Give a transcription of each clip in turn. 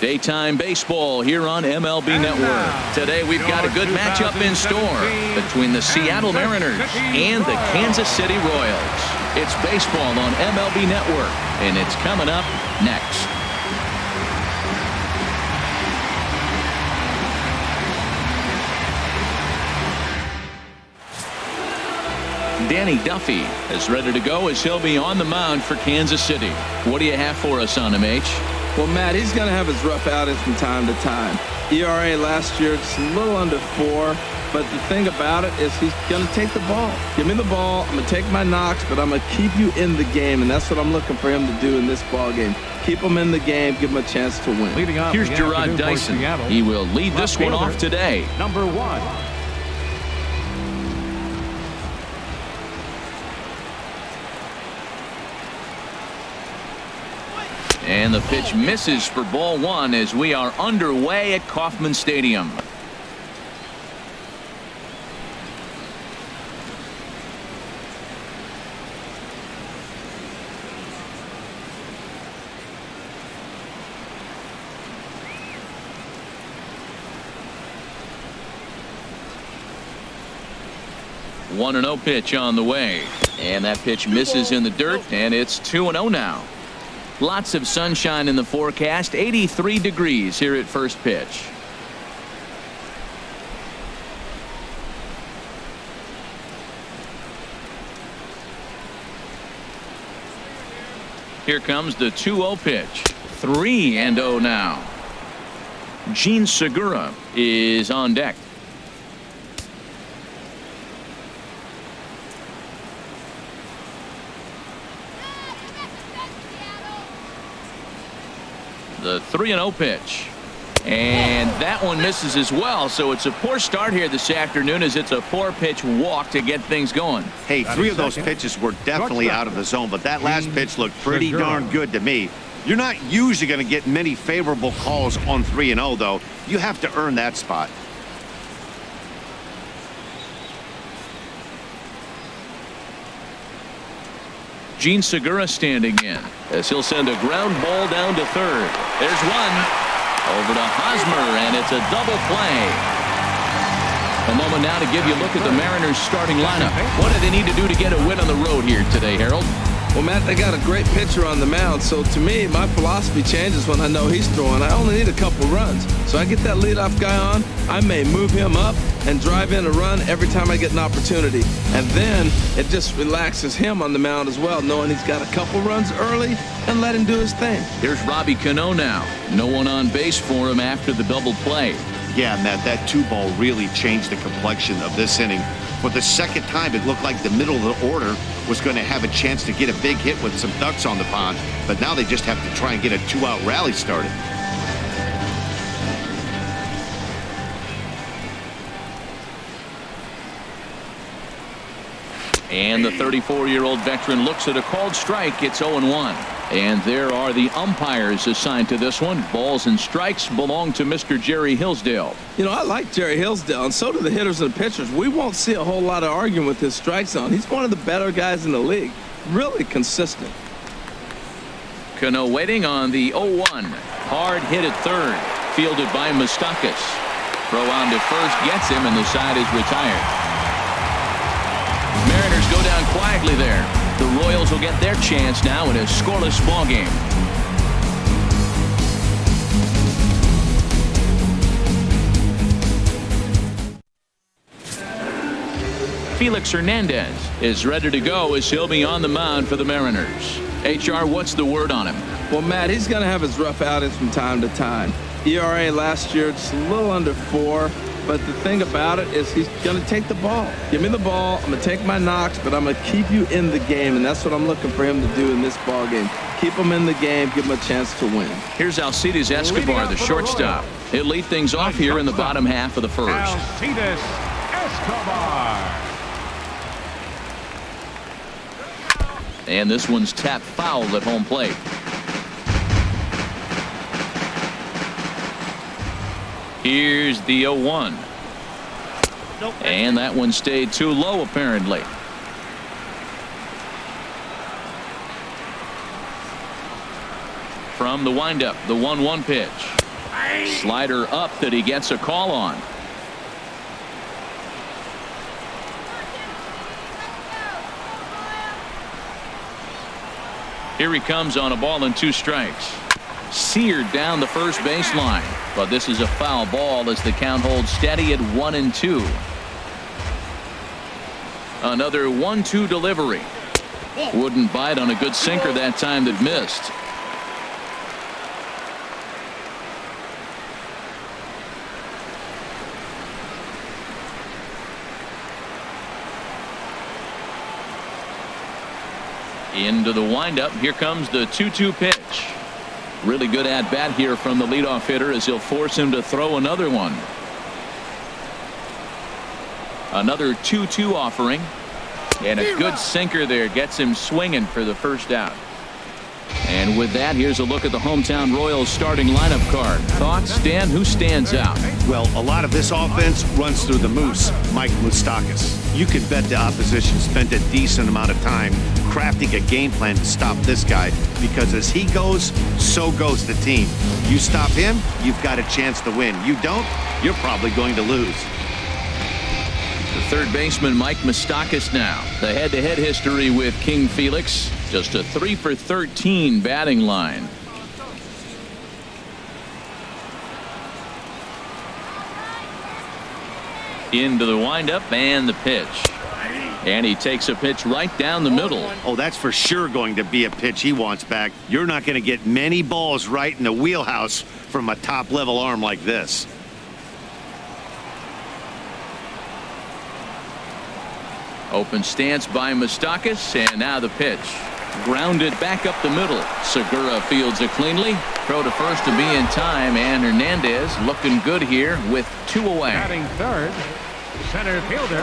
Daytime baseball here on MLB Network. Today we've got a good matchup in store between the Seattle Mariners and the Kansas City Royals. It's baseball on MLB Network, and it's coming up next. Danny Duffy is ready to go as he'll be on the mound for Kansas City. What do you have for us on him, H? Well, Matt, he's going to have his rough outings from time to time. ERA last year, just a little under 4. But the thing about it is he's going to take the ball. Give me the ball. I'm going to take my knocks, but I'm going to keep you in the game, and that's what I'm looking for him to do in this ball game. Keep him in the game, give him a chance to win. Here's Gerard Dyson. He will lead this one off today. Number 1. And the pitch misses for ball 1 as we are underway at Kauffman Stadium. One 1-0 pitch on the way, and that pitch misses in the dirt, and it's 2-0 now. Lots of sunshine in the forecast. 83 degrees here at first pitch. Here comes the 2-0 pitch. 3-0 now. Gene Segura is on deck. The 3-0 pitch, and that one misses as well. So it's a poor start here this afternoon as it's a 4-pitch walk to get things going. Hey, 3 of those pitches were definitely out of the zone, but that last pitch looked pretty darn good to me. You're not usually going to get many favorable calls on 3-0, though. You have to earn that spot. Gene Segura standing in as he'll send a ground ball down to third. There's one over to Hosmer, and it's a double play. A moment now to give you a look at the Mariners starting lineup. What do they need to do to get a win on the road here today, Harold? Well, Matt, they got a great pitcher on the mound, so to me, my philosophy changes when I know he's throwing. I only need a couple runs. So I get that leadoff guy on, I may move him up and drive in a run every time I get an opportunity. And then it just relaxes him on the mound as well, knowing he's got a couple runs early and let him do his thing. Here's Robbie Cano now. No one on base for him after the double play. Yeah, Matt, that 2-ball really changed the complexion of this inning. For the second time, it looked like the middle of the order was going to have a chance to get a big hit with some ducks on the pond, but now they just have to try and get a 2-out rally started. And the 34-year-old veteran looks at a called strike. It's 0-1. And there are the umpires assigned to this one. Balls and strikes belong to Mr. Jerry Hillsdale. You know, I like Jerry Hillsdale, and so do the hitters and the pitchers. We won't see a whole lot of arguing with his strike zone. He's one of the better guys in the league. Really consistent. Cano waiting on the 0-1. Hard hit at third. Fielded by Moustakas. Throw on to first gets him, and the side is retired. Mariners go down quietly there. The Royals will get their chance now in a scoreless ball game. Felix Hernandez is ready to go as he'll be on the mound for the Mariners. HR, what's the word on him? Well, Matt, he's going to have his rough outings from time to time. ERA last year, just a little under 4. But the thing about it is he's going to take the ball. Give me the ball. I'm going to take my knocks, but I'm going to keep you in the game, and that's what I'm looking for him to do in this ball game. Keep him in the game, give him a chance to win. Here's Alcides Escobar, the shortstop. He'll lead things off here in the bottom half of the first. Alcides Escobar. And this one's tapped foul at home plate. Here's the 0-1. And that one stayed too low, apparently. From the windup, the 1-1 pitch. Slider up that he gets a call on. Here he comes on a ball and 2 strikes. Seared down the first baseline, but this is a foul ball as the count holds steady at 1-2. Another 1-2 delivery. Wouldn't bite on a good sinker that time that missed. Into the windup. Here comes the 2-2 pitch. Really good at bat here from the leadoff hitter as he'll force him to throw another one. Another 2-2 offering, and a good sinker there gets him swinging for the first out. And with that, here's a look at the hometown Royals starting lineup card. Thoughts, Dan? Who stands out? Well, a lot of this offense runs through the Moose, Mike Moustakas. You can bet the opposition spent a decent amount of time crafting a game plan to stop this guy, because as he goes, so goes the team. You stop him, you've got a chance to win. You don't, you're probably going to lose. The third baseman, Mike Moustakas now. The head-to-head history with King Felix. Just a 3-for-13 batting line. Into the windup and the pitch. And he takes a pitch right down the middle. Oh, that's for sure going to be a pitch he wants back. You're not going to get many balls right in the wheelhouse from a top-level arm like this. Open stance by Moustakas, and now the pitch. Grounded back up the middle. Segura fields it cleanly. Throw to first to be in time, and Hernandez looking good here with 2 away. Batting third, center fielder,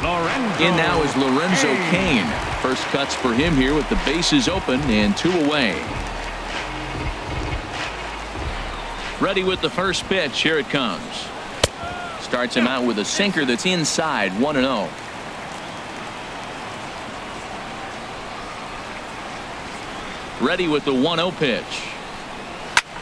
Lorenzo. In now is Lorenzo Cain. First cuts for him here with the bases open and 2 away. Ready with the first pitch. Here it comes. Starts him out with a sinker that's inside, 1-0. Ready with the 1-0 pitch.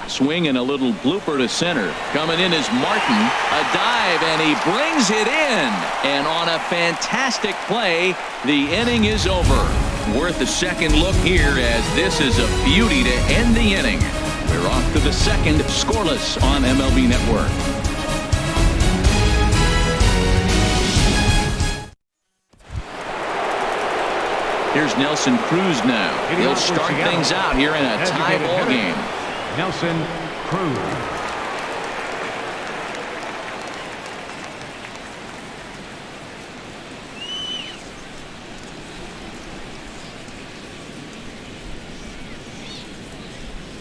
Swing and a little blooper to center. Coming in is Martin. A dive, and he brings it in. And on a fantastic play, the inning is over. Worth a second look here, as this is a beauty to end the inning. We're off to the second, scoreless on MLB Network. Here's Nelson Cruz now. He'll start things out here in a tie ball game. Nelson Cruz.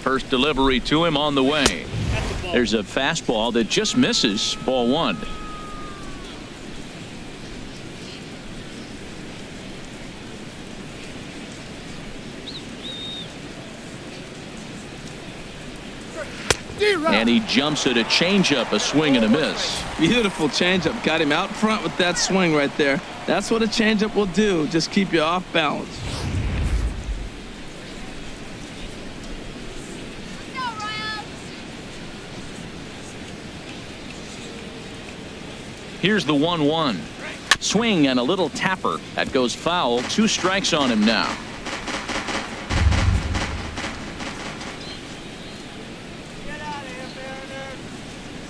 First delivery to him on the way. There's a fastball that just misses, ball 1. And he jumps at a changeup, a swing and a miss. Beautiful changeup. Got him out front with that swing right there. That's what a changeup will do. Just keep you off balance. Here's the 1-1. Swing and a little tapper. That goes foul. 2 strikes on him now.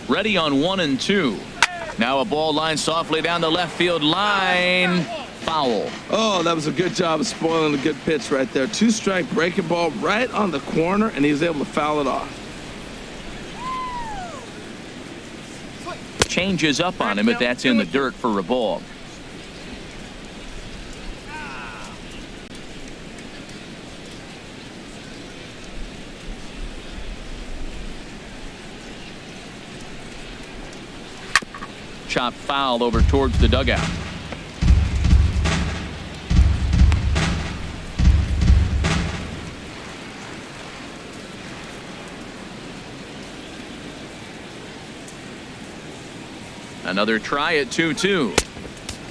Ready on 1-2. Now a ball line softly down the left field line. Foul. Oh, that was a good job of spoiling a good pitch right there. 2-strike breaking ball right on the corner, and he was able to foul it off. Changes up on him, but that's in the dirt for a ball. Chop foul over towards the dugout. Another try at 2-2.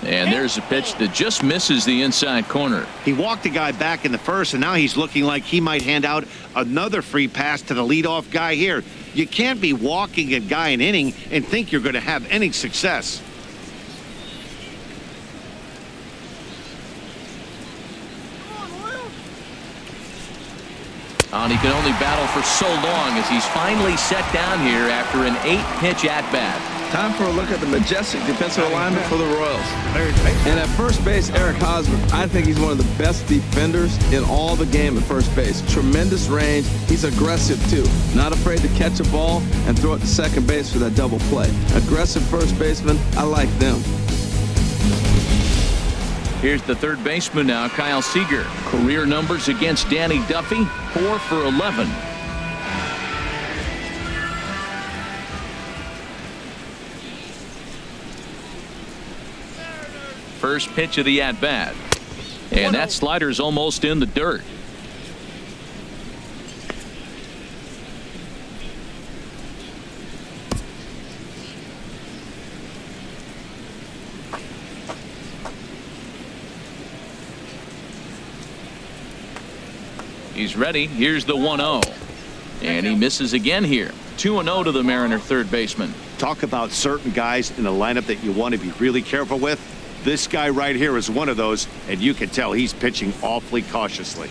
And there's a pitch that just misses the inside corner. He walked the guy back in the first, and now he's looking like he might hand out another free pass to the leadoff guy here. You can't be walking a guy an inning and think you're going to have any success. And he can only battle for so long as he's finally set down here after an 8-pitch at-bat. Time for a look at the majestic defensive alignment for the Royals. Third base. And at first base, Eric Hosmer, I think he's one of the best defenders in all the game at first base. Tremendous range. He's aggressive, too. Not afraid to catch a ball and throw it to second base for that double play. Aggressive first baseman, I like them. Here's the third baseman now, Kyle Seager. Career numbers against Danny Duffy, 4 for 11. First pitch of the at-bat. And that slider's almost in the dirt. He's ready. Here's the 1-0. And he misses again here. 2-0 to the Mariner third baseman. Talk about certain guys in the lineup that you want to be really careful with. This guy right here is one of those, and you can tell he's pitching awfully cautiously.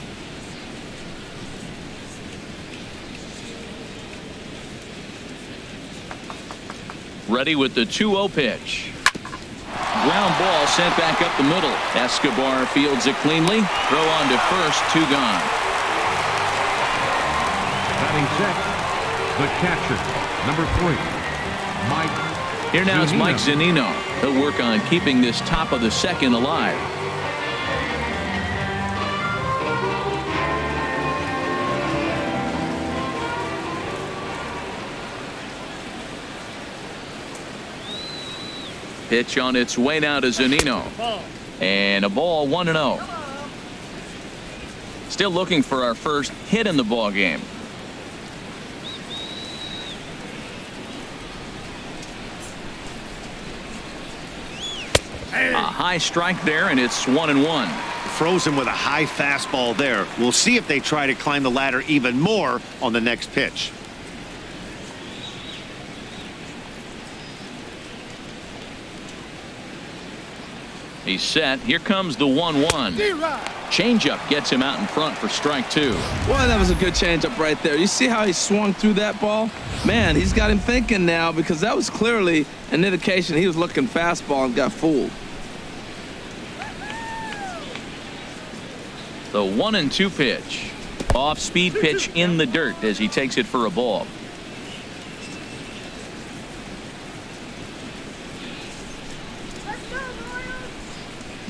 Ready with the 2-0 pitch. Ground ball sent back up the middle. Escobar fields it cleanly. Throw on to first, 2 gone. Batting sixth, the catcher, number 3, Mike. Here now is Zunino. Mike Zunino. He'll work on keeping this top of the second alive. Pitch on its way now to Zunino. And a ball, 1-0. Still looking for our first hit in the ball game. A high strike there, and it's 1-1. Frozen with a high fastball there. We'll see if they try to climb the ladder even more on the next pitch. He's set. Here comes the 1-1. Changeup gets him out in front for strike 2. Boy, that was a good changeup right there. You see how he swung through that ball? Man, he's got him thinking now, because that was clearly an indication he was looking fastball and got fooled. The 1-2 pitch. Off-speed pitch in the dirt as he takes it for a ball.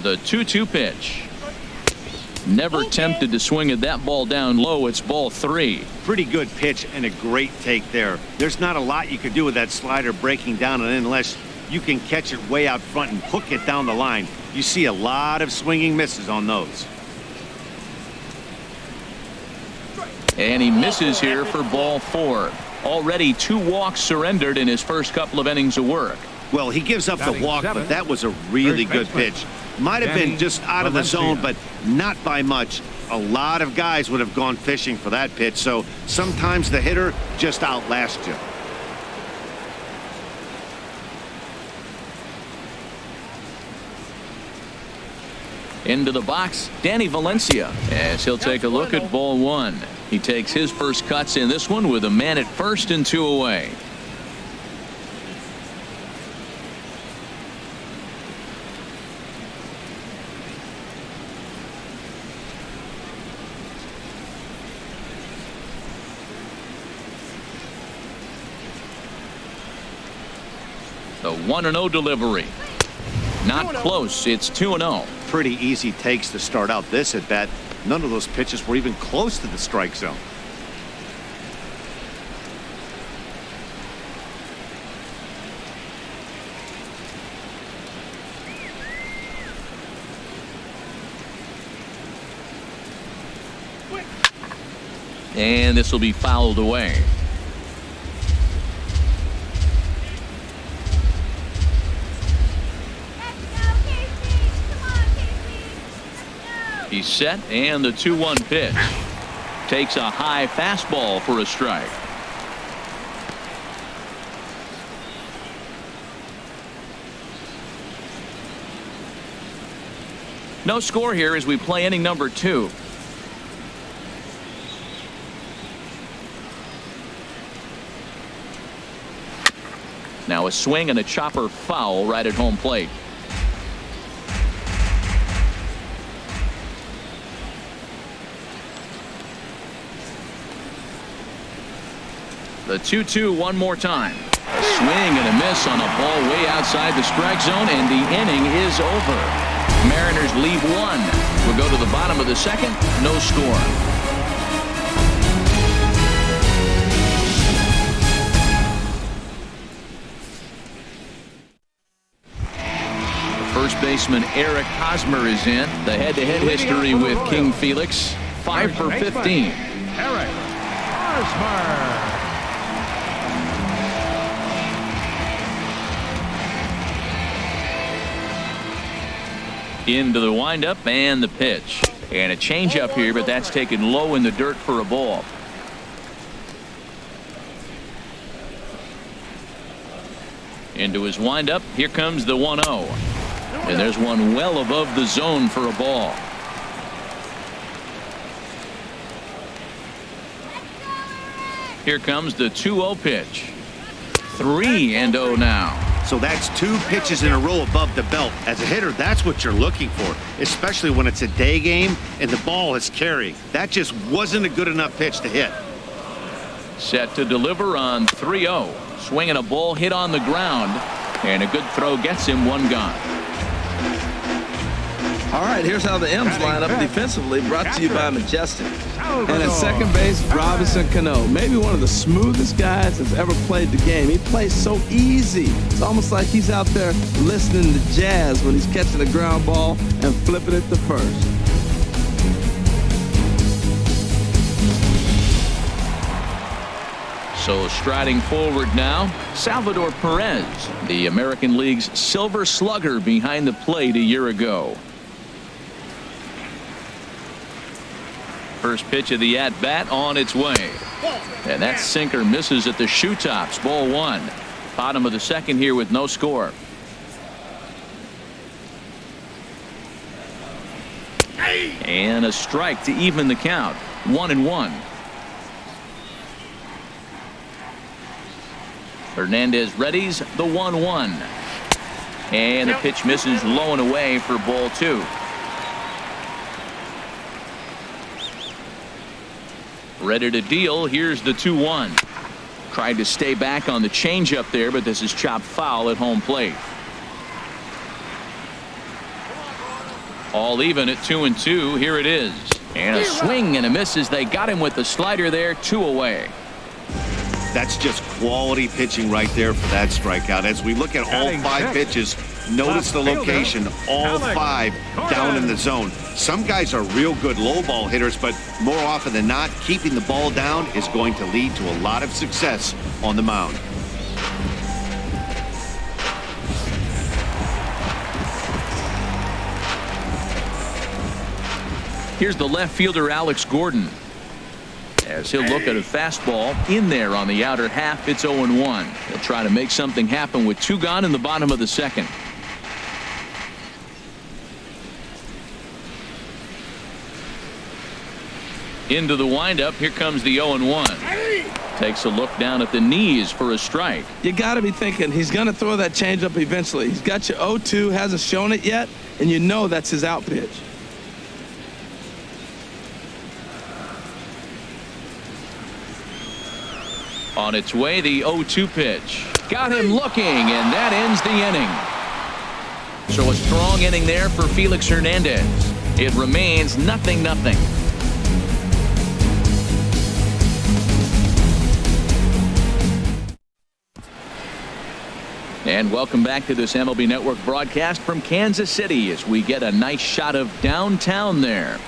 The 2-2 pitch. Never tempted to swing at that ball down low. It's ball 3. Pretty good pitch and a great take there. There's not a lot you could do with that slider breaking down and in unless you can catch it way out front and hook it down the line. You see a lot of swinging misses on those. And he misses here for ball 4. Already 2 walks surrendered in his first couple of innings of work. Well, he gives up the Batting walk, seven, but that was a really good pitch. Might have been just out of the zone, but not by much. A lot of guys would have gone fishing for that pitch, so sometimes the hitter just outlasts you. Into the box, Danny Valencia, as he'll take a look at ball 1. He takes his first cuts in this one with a man at first and 2 away. The 1-0 delivery. Not close. It's 2-0. Pretty easy takes to start out this at bat. None of those pitches were even close to the strike zone. And this will be fouled away. He's set, and the 2-1 pitch. Takes a high fastball for a strike. No score here as we play inning number 2. Now a swing and a chopper foul right at home plate. The 2-2 one more time. A swing and a miss on a ball way outside the strike zone, and the inning is over. Mariners leave 1. We'll go to the bottom of the second. No score. First baseman Eric Hosmer is in. The head-to-head history with King Felix. 5 for 15. Eric Hosmer. Into the windup and the pitch. And a changeup here, but that's taken low in the dirt for a ball. Into his windup. Here comes the 1-0. And there's one well above the zone for a ball. Here comes the 2-0 pitch. 3-0 now. So that's 2 pitches in a row above the belt. As a hitter, that's what you're looking for, especially when it's a day game and the ball is carrying. That just wasn't a good enough pitch to hit. Set to deliver on 3-0. Swinging a ball hit on the ground, and a good throw gets him 1 gone. All right, here's how the M's line up defensively, brought to you by Majestic. And at second base, Robinson Cano. Maybe one of the smoothest guys that's ever played the game. He plays so easy. It's almost like he's out there listening to jazz when he's catching a ground ball and flipping it to first. So striding forward now, Salvador Perez, the American League's Silver Slugger behind the plate a year ago. First pitch of the at-bat on its way. And that sinker misses at the shoe tops. Ball 1. Bottom of the second here with no score. And a strike to even the count. 1-1. Hernandez readies the 1-1. And the pitch misses low and away for ball 2. Ready to deal. Here's the 2-1. Tried to stay back on the changeup there, but this is chopped foul at home plate. All even at 2-2. Here it is. And a swing and a miss as they got him with the slider there. 2 away. That's just quality pitching right there for that strikeout. As we look at all 5 pitches, notice the location, all 5 down in the zone. Some guys are real good low ball hitters, but more often than not, keeping the ball down is going to lead to a lot of success on the mound. Here's the left fielder Alex Gordon. As he'll look at a fastball in there on the outer half. It's 0-1. He'll try to make something happen with 2 gone in the bottom of the second. Into the windup. Here comes the 0-1. Takes a look down at the knees for a strike. You got to be thinking he's going to throw that changeup eventually. He's got you 0-2, hasn't shown it yet, and you know that's his out pitch. On its way, the 0-2 pitch. Got him looking, and that ends the inning. So a strong inning there for Felix Hernandez. It remains 0-0. And welcome back to this MLB Network broadcast from Kansas City as we get a nice shot of downtown there.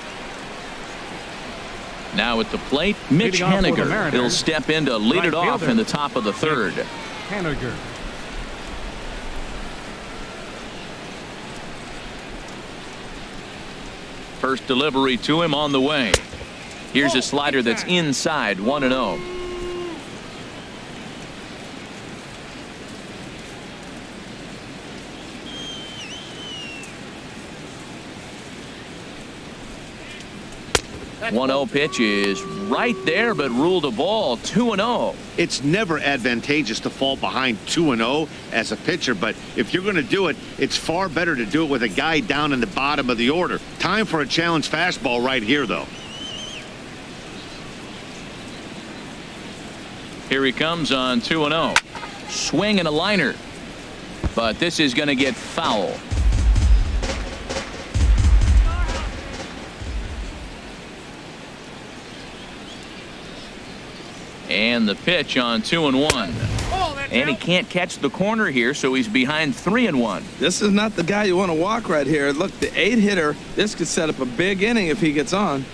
Now at the plate, Mitch Haniger. He'll step in to lead it off in the top of the third. Haniger. First delivery to him on the way. Here's a slider that's inside. 1-0. 1-0 pitch is right there, but ruled a ball. 2-0. It's never advantageous to fall behind 2-0 as a pitcher, but if you're going to do it, it's far better to do it with a guy down in the bottom of the order. Time for a challenge fastball right here, though. Here he comes on 2-0. Swing and a liner, but this is going to get foul. And the pitch on 2-1. And he can't catch the corner here, so he's behind 3-1. This is not the guy you want to walk right here. Look, the 8-hitter, this could set up a big inning if he gets on.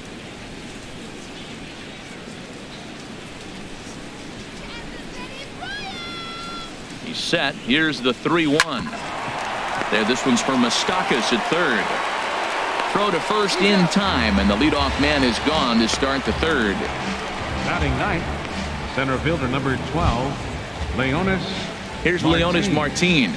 He's set. Here's the 3-1. There, this one's for Moustakas at third. Throw to first in time, and the leadoff man is gone to start the third. Batting ninth, center fielder number 12, Leonis. Here's Leonis Martin.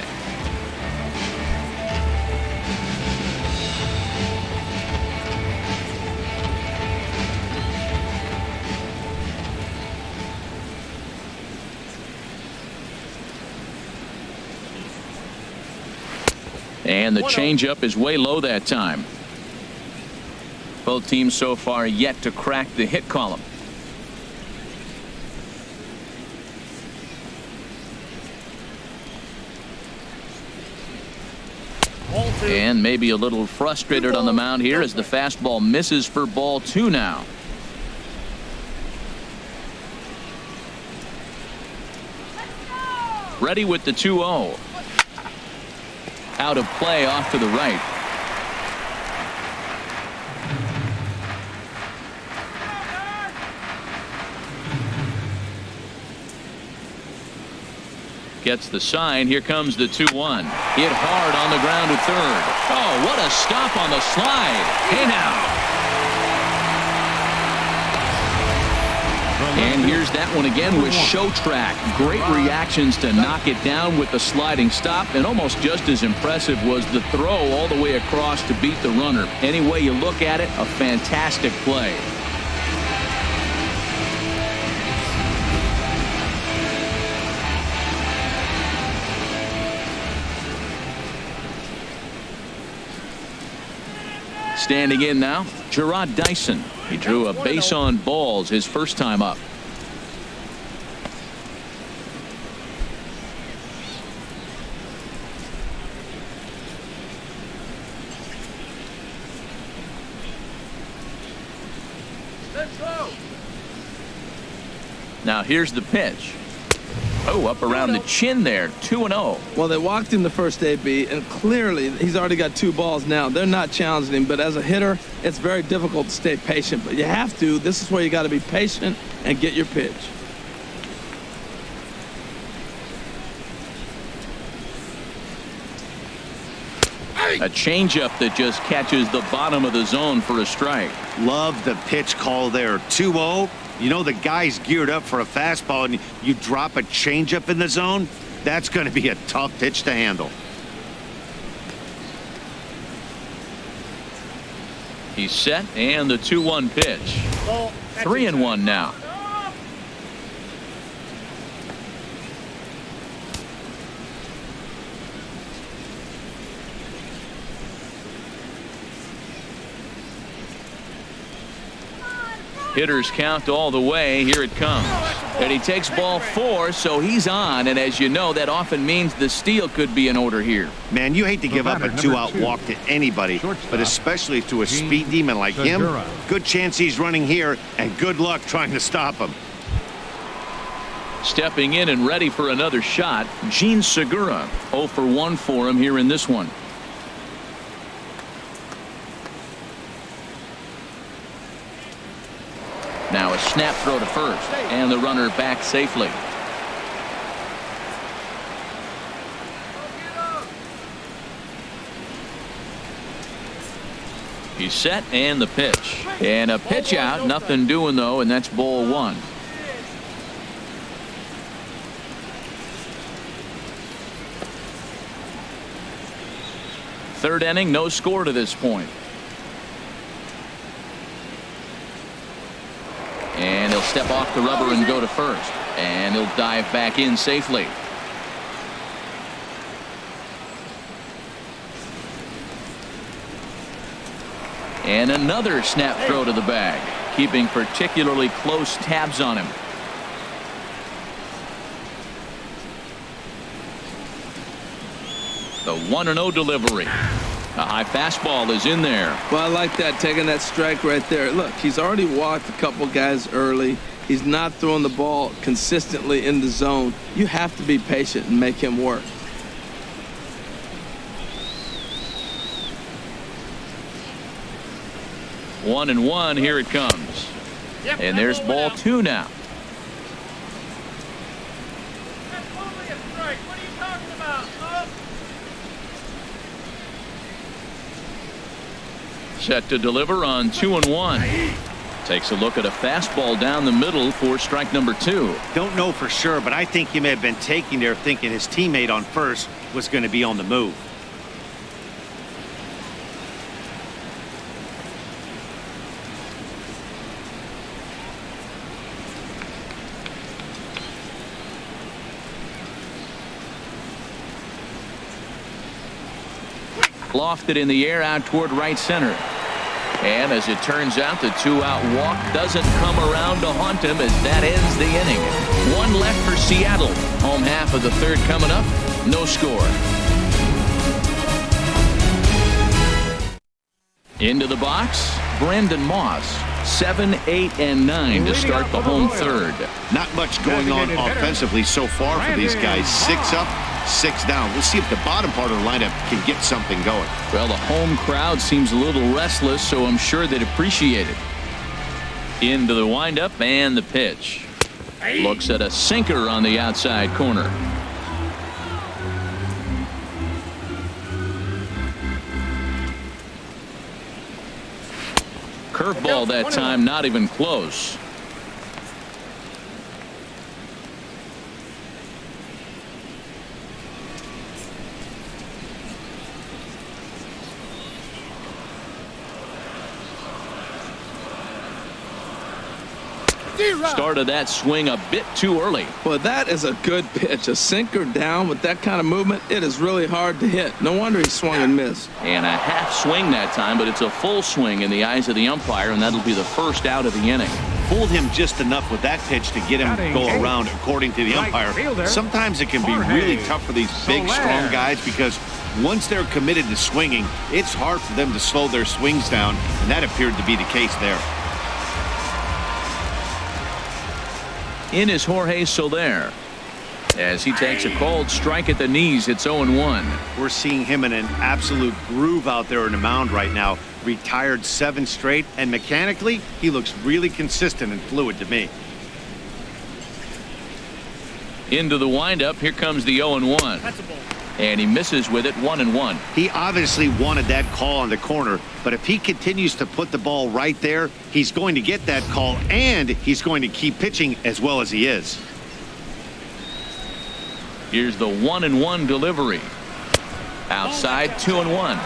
And the changeup is way low that time. Both teams so far yet to crack the hit column. And maybe a little frustrated on the mound here as the fastball misses for ball 2 now. Ready with the 2-0. Out of play off to the right. Gets the sign. Here comes the 2-1. Hit hard on the ground to third. Oh, what a stop on the slide. Hey now. And here's that one again with show track. Great reactions to knock it down with the sliding stop, and almost just as impressive was the throw all the way across to beat the runner. Any way you look at it, a fantastic play. Standing in now, Gerard Dyson. He drew a base on balls his first time up. Now here's the pitch. Oh, up around the chin there. 2-0. Well, they walked him the first AB, and clearly he's already got 2 balls now. They're not challenging him, but as a hitter, it's very difficult to stay patient. But you have to. This is where you got to be patient and get your pitch. A changeup that just catches the bottom of the zone for a strike. Love the pitch call there. 2-0. You know the guy's geared up for a fastball, and you drop a changeup in the zone. That's going to be a tough pitch to handle. He's set, and the 2-1 pitch. 3-1 now. Hitters count all the way. Here it comes. And he takes ball 4, so he's on. And as you know, that often means the steal could be in order here. Man, you hate to give up a 2-out walk to anybody, but especially to a speed demon like him. Good chance he's running here, and good luck trying to stop him. Stepping in and ready for another shot, Gene Segura. 0 for 1 for him here in this one. Now a snap throw to first, and the runner back safely. He's set, and the pitch. And a pitch out, nothing doing though, and that's ball 1. Third inning, no score to this point. step off the rubber and go to first. And he'll dive back in safely. And another snap throw to the bag, keeping particularly close tabs on him. The 1-0 delivery. A high fastball is in there. Well, I like that, taking that strike right there. Look, he's already walked a couple guys early. He's not throwing the ball consistently in the zone. You have to be patient and make him work. One and one, here it comes. And there's ball 2 now. That's totally a strike. What are you talking about? Set to deliver on 2-1. Takes a look at a fastball down the middle for strike number 2. Don't know for sure, but I think he may have been taking there thinking his teammate on first was going to be on the move. Lofted in the air out toward right center. And as it turns out, the 2-out walk doesn't come around to haunt him as that ends the inning. 1 left for Seattle. Home half of the 3rd coming up. No score. Into the box, Brandon Moss. 7, 8, and 9 to start the home 3rd. Not much going on offensively so far for these guys. 6 up, 6 down. We'll see if the bottom part of the lineup can get something going. Well, the home crowd seems a little restless, so I'm sure they'd appreciate it. Into the windup and the pitch. Looks at a sinker on the outside corner. Curveball that time, not even close. Started that swing a bit too early. Well, that is a good pitch. A sinker down with that kind of movement, it is really hard to hit. No wonder he swung and missed. And a half swing that time, but it's a full swing in the eyes of the umpire, and that'll be the first out of the inning. Fooled him just enough with that pitch to get him to go around, according to the umpire. Sometimes it can be really tough for these big, strong guys because once they're committed to swinging, it's hard for them to slow their swings down, and that appeared to be the case there. In is Jorge Soler. As he takes a cold strike at the knees, it's 0-1. We're seeing him in an absolute groove out there in the mound right now. Retired 7 straight, and mechanically, he looks really consistent and fluid to me. Into the windup, here comes the 0-1. And he misses with it, 1-1. He obviously wanted that call on the corner, but if he continues to put the ball right there, he's going to get that call, and he's going to keep pitching as well as he is. Here's the 1-1 delivery. Outside, 2-1.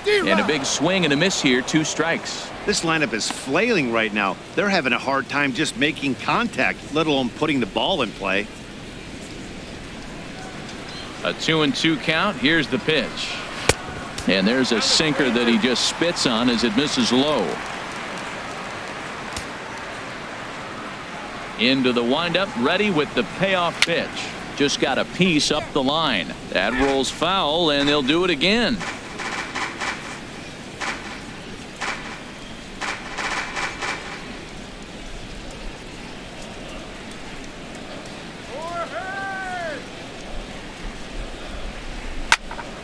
And a big swing and a miss here, 2 strikes. This lineup is flailing right now. They're having a hard time just making contact, let alone putting the ball in play. A 2-2 count. Here's the pitch. And there's a sinker that he just spits on as it misses low. Into the windup, ready with the payoff pitch. Just got a piece up the line. That rolls foul, and they'll do it again.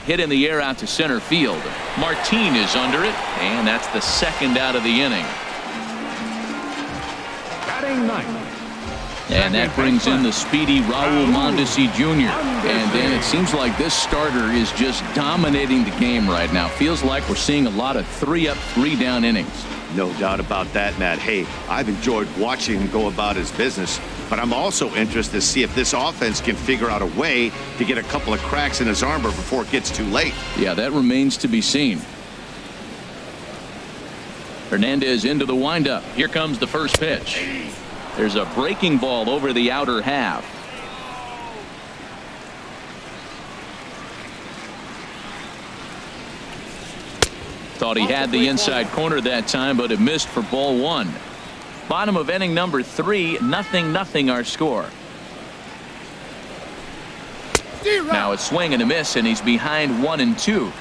Hit in the air out to center field. Martin is under it, and that's the 2nd out of the inning. Batting 9th. And that brings in the speedy Raul Mondesi Jr. And then it seems like this starter is just dominating the game right now. Feels like we're seeing a lot of 3-up, 3-down innings. No doubt about that, Matt. Hey, I've enjoyed watching him go about his business. but I'm also interested to see if this offense can figure out a way to get a couple of cracks in his armor before it gets too late. Yeah, that remains to be seen. Hernandez into the windup. Here comes the first pitch. There's a breaking ball over the outer half. Thought he had the inside corner that time, but it missed for ball one. Bottom of inning number 3, 0-0 our score. Now a swing and a miss, and he's behind 1-2.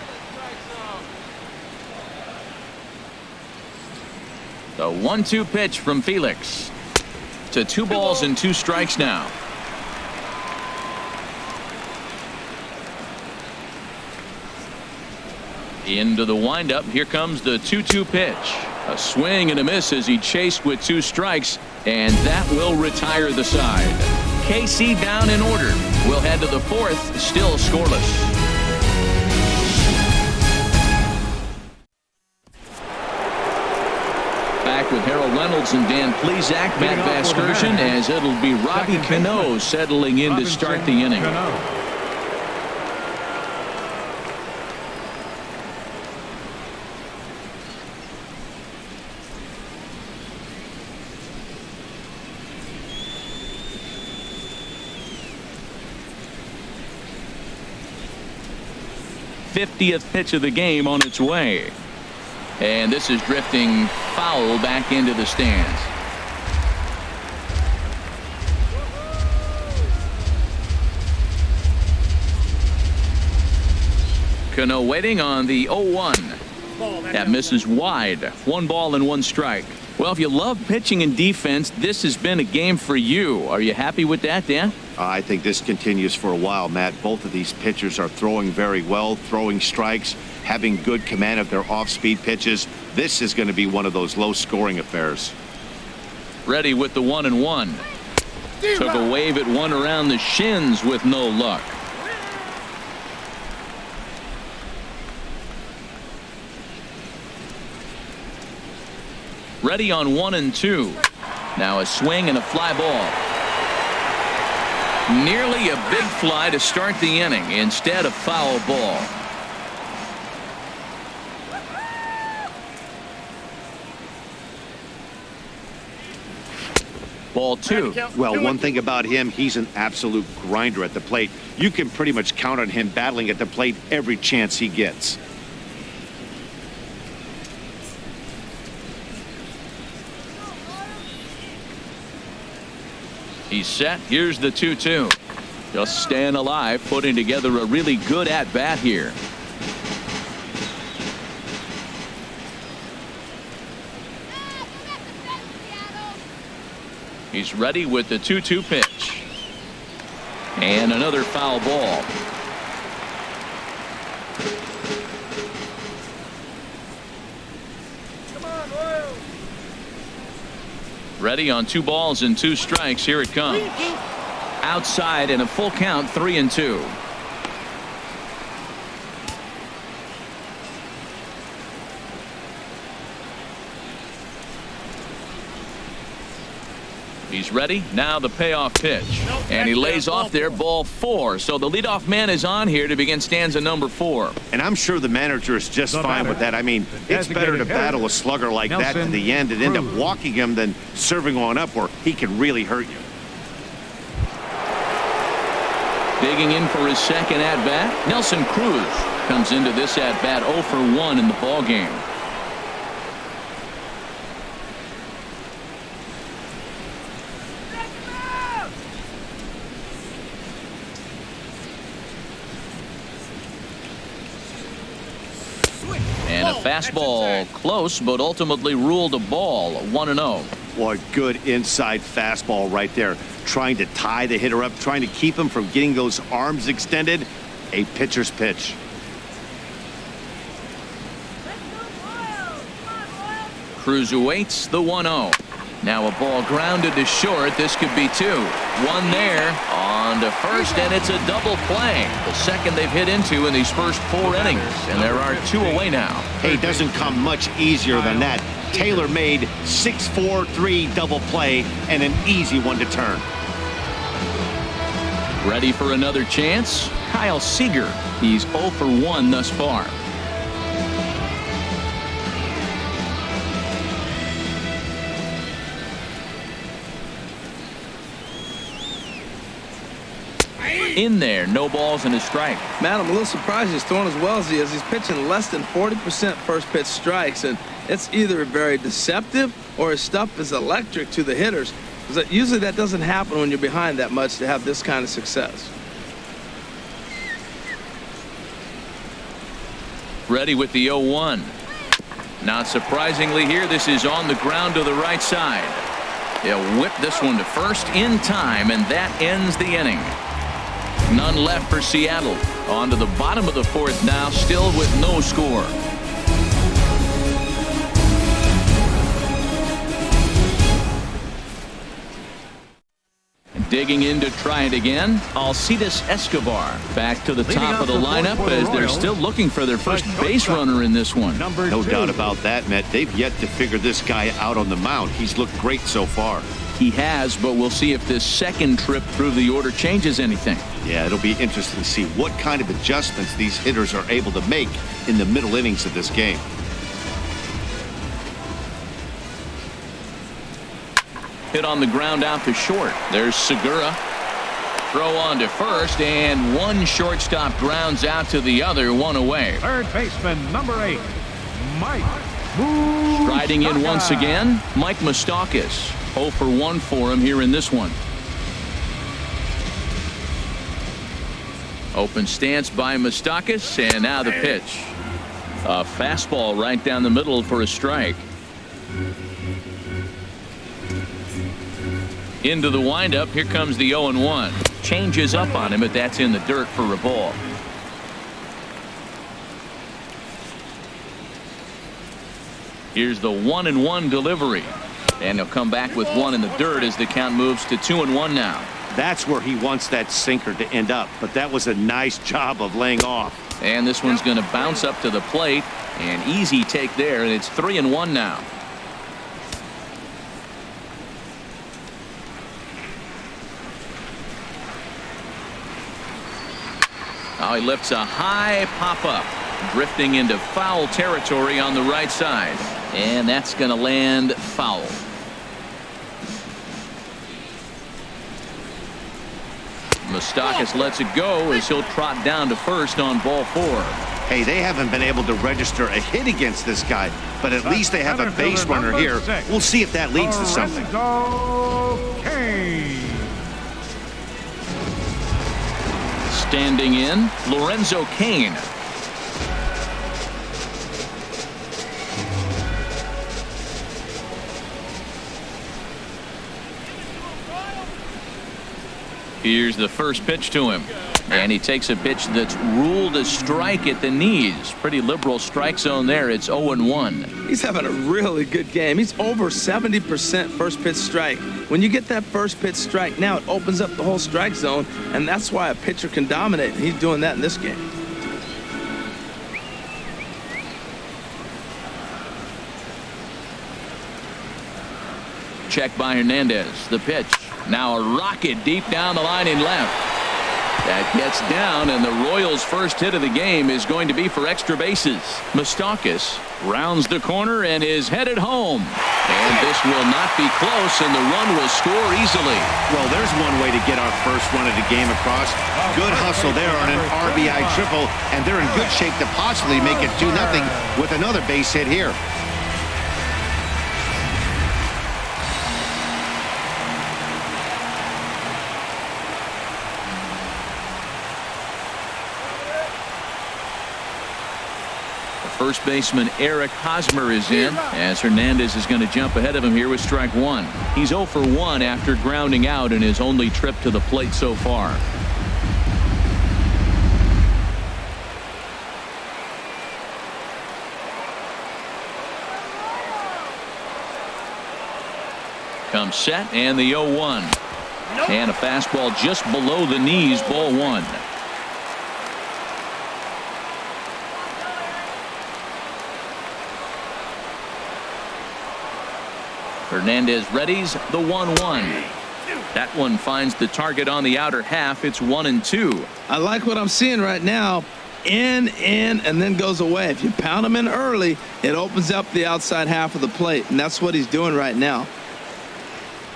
The 1-2 pitch from Felix. To 2 balls and 2 strikes now. Into the windup. Here comes the 2-2 pitch. A swing and a miss as he chased with 2 strikes, and that will retire the side. KC down in order. We'll head to the 4th, still scoreless. Back with Harold Reynolds and Dan Plesac. Matt Vasgersian, as it'll be Robbie Cano settling in to start the inning. 50th pitch of the game on its way. And this is drifting foul back into the stands. Cano waiting on the 0-1. That misses wide. 1 ball and 1 strike. Well, if you love pitching and defense, this has been a game for you. Are you happy with that, Dan? I think this continues for a while, Matt. Both of these pitchers are throwing very well, throwing strikes, having good command of their off-speed pitches. This is going to be one of those low-scoring affairs. Ready with the 1-1. Took a wave at one around the shins with no luck. Ready on 1-2. Now a swing and a fly ball. Nearly a big fly to start the inning. Instead, a foul ball. Ball 2. Well, one thing about him, he's an absolute grinder at the plate. You can pretty much count on him battling at the plate every chance he gets. He's set. Here's the 2-2. Just staying alive, putting together a really good at-bat here. He's ready with the 2-2 pitch. And another foul ball. Ready on 2 balls and 2 strikes. Here it comes. Outside and a full count, 3-2. He's ready. Now the payoff pitch. And he lays off there, ball 4. So the leadoff man is on here to begin stanza number 4. And I'm sure the manager is just fine with that. I mean, it's better to battle a slugger like that to the end and end up walking him than serving on up where he can really hurt you. Digging in for his second at-bat, Nelson Cruz comes into this at-bat 0 for 1 in the ballgame. And a fastball close, but ultimately ruled a ball. 1-0. Well, a good inside fastball right there. Trying to tie the hitter up, trying to keep him from getting those arms extended. A pitcher's pitch. Cruz awaits the 1-0. Now a ball grounded to short. This could be 2. 1 there on to first, and it's a double play. The second they've hit into in these first 4 innings, and there are 2 away now. Hey, it doesn't come much easier than that. Taylor made 6-4-3 double play and an easy one to turn. Ready for another chance? Kyle Seager. He's 0 for 1 thus far. In there, no balls and a strike. Man, I'm a little surprised he's throwing as well as he is. He's pitching less than 40% first pitch strikes, and it's either very deceptive or his stuff is electric to the hitters. Because usually that doesn't happen when you're behind that much to have this kind of success. Ready with the 0-1. Not surprisingly here, this is on the ground to the right side. He'll whip this one to first in time, and that ends the inning. None left for Seattle. On to the bottom of the fourth now, still with no score. Digging in to try it again, Alcides Escobar back to the top of the lineup as they're still looking for their first base runner in this one. No doubt about that, Matt. They've yet to figure this guy out on the mound. He's looked great so far. He has, but we'll see if this second trip through the order changes anything. Yeah, it'll be interesting to see what kind of adjustments these hitters are able to make in the middle innings of this game. Hit on the ground out to short. There's Segura. Throw on to first, and one shortstop grounds out to the other, one away. Third baseman, number 8, Mike. Striding in once again, Mike Moustakas. 0 for 1 for him here in this one. Open stance by Moustakas, and now the pitch. A fastball right down the middle for a strike. Into the windup. Here comes the 0-1. Changes up on him, but that's in the dirt for a ball. Here's the 1-1 delivery. And he'll come back with one in the dirt as the count moves to 2-1 now. That's where he wants that sinker to end up, but that was a nice job of laying off. And this one's going to bounce up to the plate. An easy take there, and it's 3-1 now. Now he lifts a high pop-up, drifting into foul territory on the right side. And that's going to land foul. Moustakas lets it go as he'll trot down to first on ball 4. Hey, they haven't been able to register a hit against this guy, but at least they have a base runner here. We'll see if that leads to something. Standing in, Lorenzo Cain. Here's the first pitch to him. And he takes a pitch that's ruled a strike at the knees. Pretty liberal strike zone there. It's 0-1. He's having a really good game. He's over 70% first pitch strike. When you get that first pitch strike, now it opens up the whole strike zone, and that's why a pitcher can dominate. He's doing that in this game. Check by Hernandez. The pitch. Now a rocket deep down the line in left. That gets down, and the Royals' first hit of the game is going to be for extra bases. Moustakas rounds the corner and is headed home. And this will not be close, and the run will score easily. Well, there's one way to get our first run of the game across. Good hustle there on an RBI triple, and they're in good shape to possibly make it 2-0 with another base hit here. First baseman Eric Hosmer is in as Hernandez is going to jump ahead of him here with strike 1. He's 0 for 1 after grounding out in his only trip to the plate so far. Comes set and the 0-1. And a fastball just below the knees, ball 1. Hernandez readies the 1-1. That one finds the target on the outer half. It's 1-2. I like what I'm seeing right now. In, and then goes away. If you pound him in early, it opens up the outside half of the plate, and that's what he's doing right now.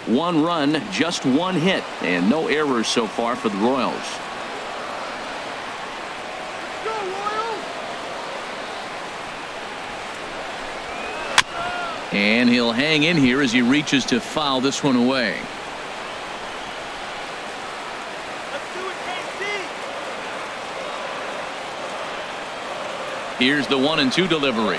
1 run, just 1 hit, and no errors so far for the Royals. And he'll hang in here as he reaches to foul this one away. Here's the 1-2 delivery.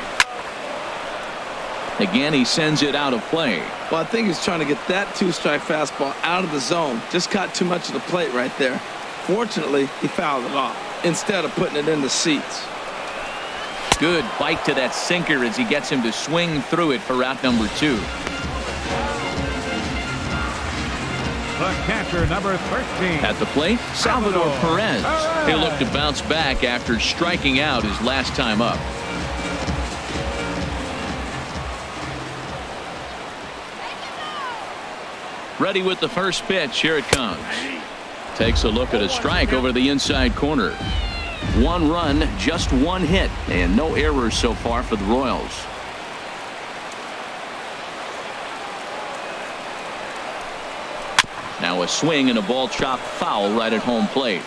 Again, he sends it out of play. Well, I think he's trying to get that 2-strike fastball out of the zone. Just caught too much of the plate right there. Fortunately, he fouled it off instead of putting it in the seats. Good bite to that sinker as he gets him to swing through it for out number 2. The catcher, number 13. At the plate, Salvador Perez. He'll look to bounce back after striking out his last time up. Ready with the first pitch. Here it comes. Takes a look at a strike over the inside corner. 1 run, just 1 hit, and no errors so far for the Royals. Now a swing and a ball chopped foul right at home plate.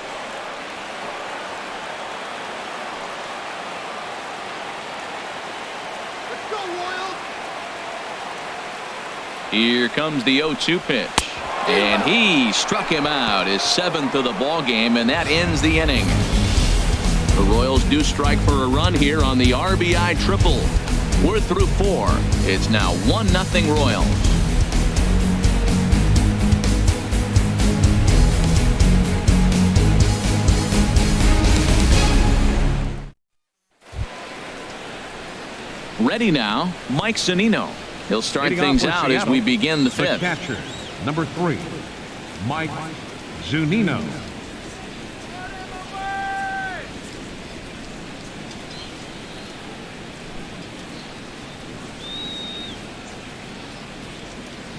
Let's go, Royals. Here comes the 0-2 pitch. And he struck him out, his 7th of the ball game, and that ends the inning. The Royals do strike for a run here on the RBI triple. We're through 4. It's now 1-0 Royals. Ready now, Mike Zunino. He'll start things out as we begin the 5th. The catcher, number 3, Mike Zunino.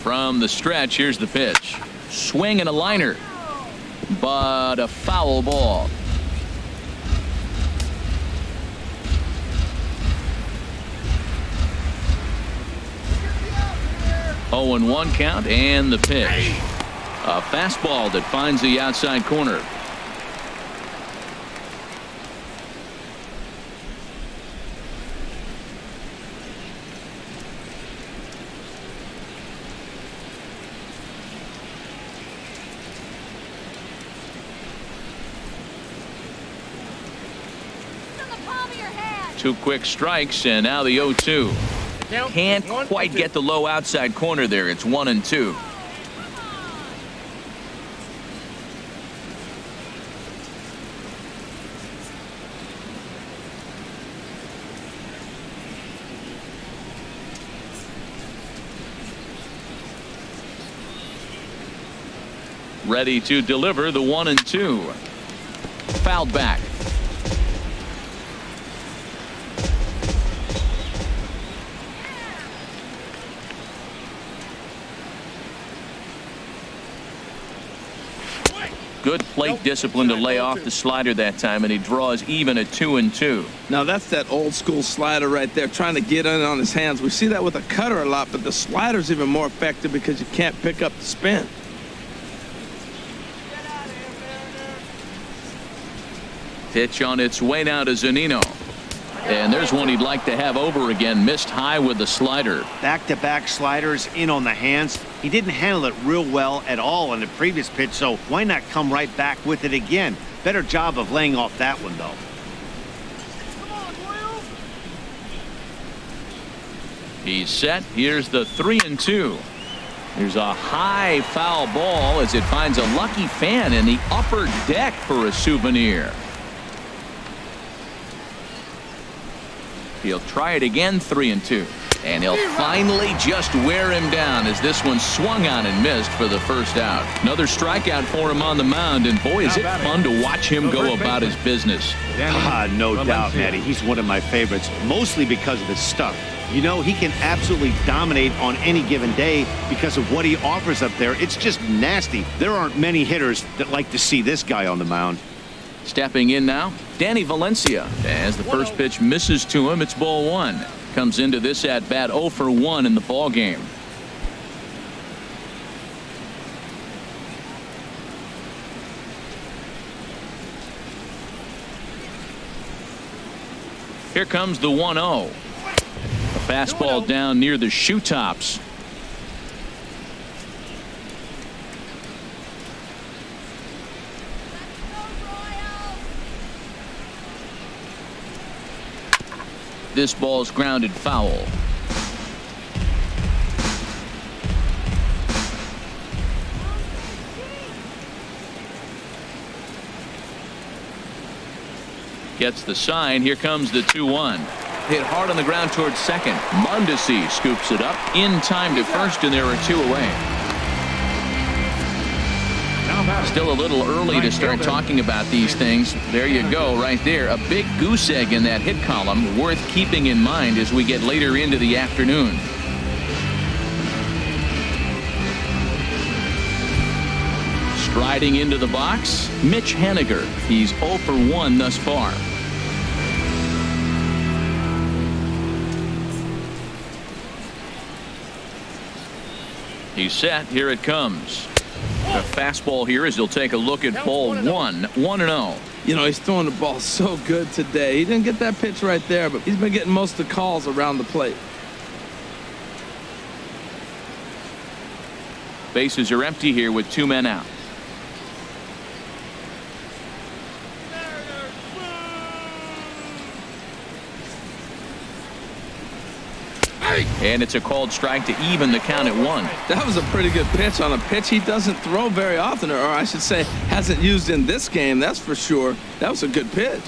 From the stretch, here's the pitch. Swing and a liner, but a foul ball. Oh, and 1 count, and the pitch. A fastball that finds the outside corner. Two quick strikes, and now the 0-2. Can't quite get the low outside corner there. It's 1-2. Ready to deliver the 1-2. Fouled back. Good plate discipline to lay off the slider that time, and he draws even at 2-2. Now that's that old school slider right there, trying to get in on his hands. We see that with a cutter a lot, but the slider's even more effective because you can't pick up the spin. Pitch on its way now to Zunino. And there's one he'd like to have over again. Missed high with the slider. Back-to-back sliders in on the hands. He didn't handle it real well at all on the previous pitch, so why not come right back with it again? Better job of laying off that one, though. He's set. Here's the 3-2. There's a high foul ball as it finds a lucky fan in the upper deck for a souvenir. He'll try it again, 3-2. And he'll finally just wear him down as this one swung on and missed for the first out. Another strikeout for him on the mound, and boy, is it fun to watch him go about his business. No doubt, Matty. He's one of my favorites, mostly because of his stuff. You know, he can absolutely dominate on any given day because of what he offers up there. It's just nasty. There aren't many hitters that like to see this guy on the mound. Stepping in now, Danny Valencia. As the first pitch misses to him, it's ball one. Comes into this at bat 0 for 1 in the ball game. Here comes the 1-0. A fastball down near the shoe tops. This ball's grounded foul. Gets the sign. Here comes the 2-1. Hit hard on the ground towards second. Mondesi scoops it up in time to first, and there are 2 away. Still a little early to start talking about these things. There you go, right there. A big goose egg in that hit column, worth keeping in mind as we get later into the afternoon. Striding into the box, Mitch Haniger. He's 0 for 1 thus far. He's set. Here it comes. A fastball here as he'll take a look at ball 1-0. You know, he's throwing the ball so good today. He didn't get that pitch right there, but he's been getting most of the calls around the plate. Bases are empty here with 2 men out. And it's a called strike to even the count at 1. That was a pretty good pitch on a pitch he doesn't throw very often, or I should say hasn't used in this game, that's for sure. That was a good pitch.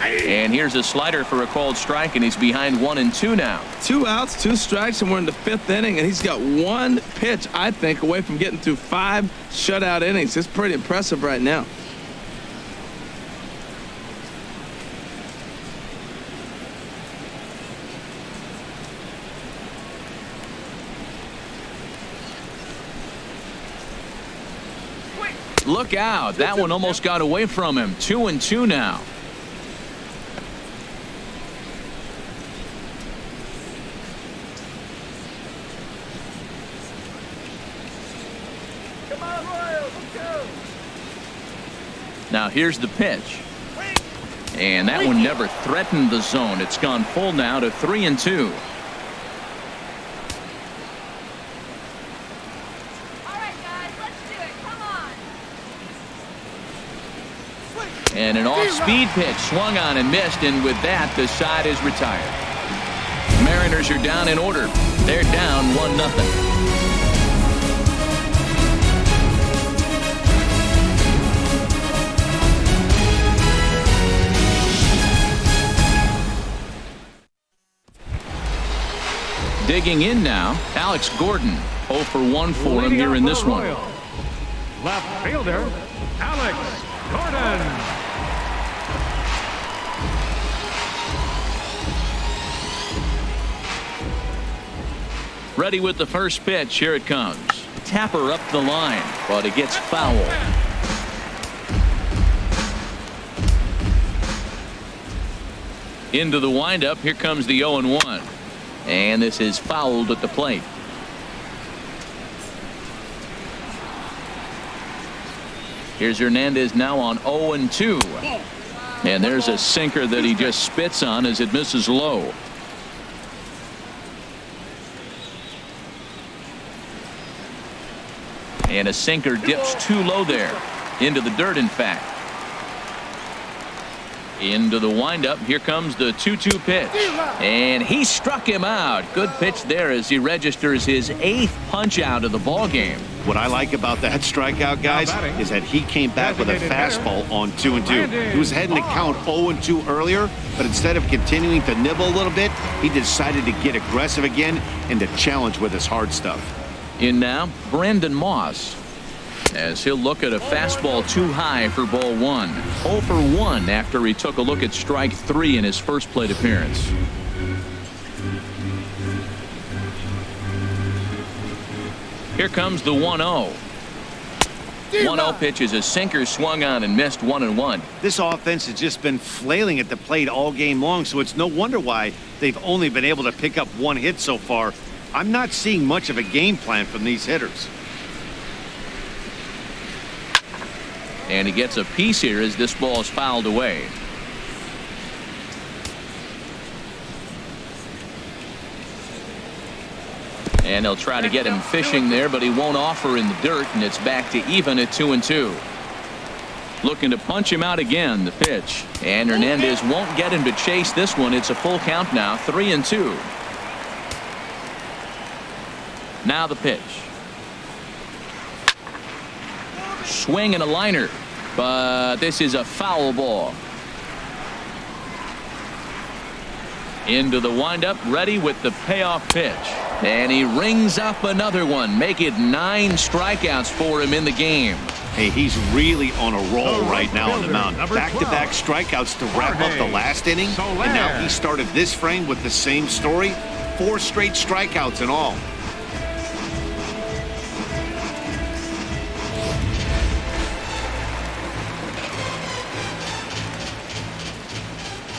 And here's a slider for a called strike, and he's behind 1-2 now. 2 outs, 2 strikes, and we're in the 5th inning, and he's got 1 pitch, I think, away from getting through 5 shutout innings. It's pretty impressive right now. Look out. That one almost got away from him. 2-2 now. Come on, Royals, let's go. Now here's the pitch. And that one never threatened the zone. It's gone full now to 3-2. And an off-speed pitch swung on and missed, and with that, the side is retired. Mariners are down in order. They're down 1-0. Digging in now, Alex Gordon. 0 for 1 for him here in this one. Left fielder, Alex Gordon. Ready with the first pitch. Here it comes. Tapper up the line, but it gets foul. Into the windup. Here comes the 0-1. And this is fouled at the plate. Here's Hernandez now on 0-2. And there's a sinker that he just spits on as it misses low. And a sinker dips too low there. Into the dirt, in fact. Into the windup. Here comes the 2-2 pitch. And he struck him out. Good pitch there as he registers his 8th punch out of the ball game. What I like about that strikeout, guys, is that he came back with a fastball on 2-2. He was heading to count 0-2 earlier, but instead of continuing to nibble a little bit, he decided to get aggressive again and to challenge with his hard stuff. In now, Brandon Moss. as he'll look at a fastball too high for ball 1. 0 for 1 after he took a look at strike 3 in his first plate appearance. Here comes the 1-0. 1-0 pitch is a sinker swung on and missed 1-1. This offense has just been flailing at the plate all game long, so it's no wonder why they've only been able to pick up 1 hit so far. I'm not seeing much of a game plan from these hitters. And he gets a piece here as this ball is fouled away. And they'll try to get him fishing there, but he won't offer in the dirt, and it's back to even at 2-2. Looking to punch him out again, the pitch. And Hernandez won't get him to chase this one. It's a full count now, 3-2. Now the pitch. Swing and a liner, but this is a foul ball. Into the windup, ready with the payoff pitch. And he rings up another one. Make it 9 strikeouts for him in the game. Hey, he's really on a roll right now on the mound. Back-to-back strikeouts to wrap up the last inning. And now he started this frame with the same story. 4 straight strikeouts in all.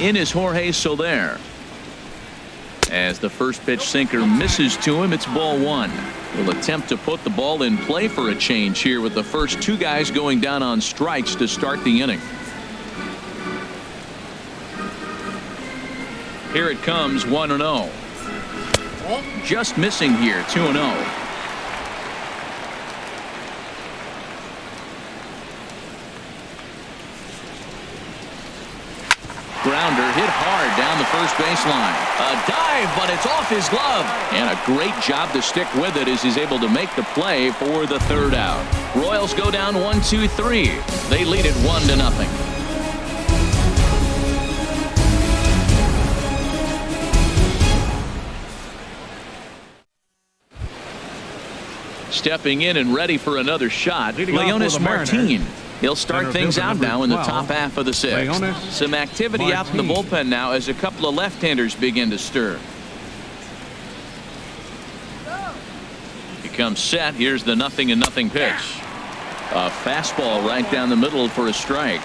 In is Jorge Soler. As the first pitch sinker misses to him, it's ball 1. Will attempt to put the ball in play for a change here with the first 2 guys going down on strikes to start the inning. Here it comes, 1-0. Just missing here, 2-0. Grounder hit hard down the first baseline. A dive, but it's off his glove. And a great job to stick with it as he's able to make the play for the 3rd out. Royals go down 1-2-3. They lead it 1-0. Stepping in and ready for another shot, Leonis Martin. He'll start things out now in the top half of the 6th. Some activity out in the bullpen now as a couple of left-handers begin to stir. He comes set. Here's the 0-0 pitch. A fastball right down the middle for a strike.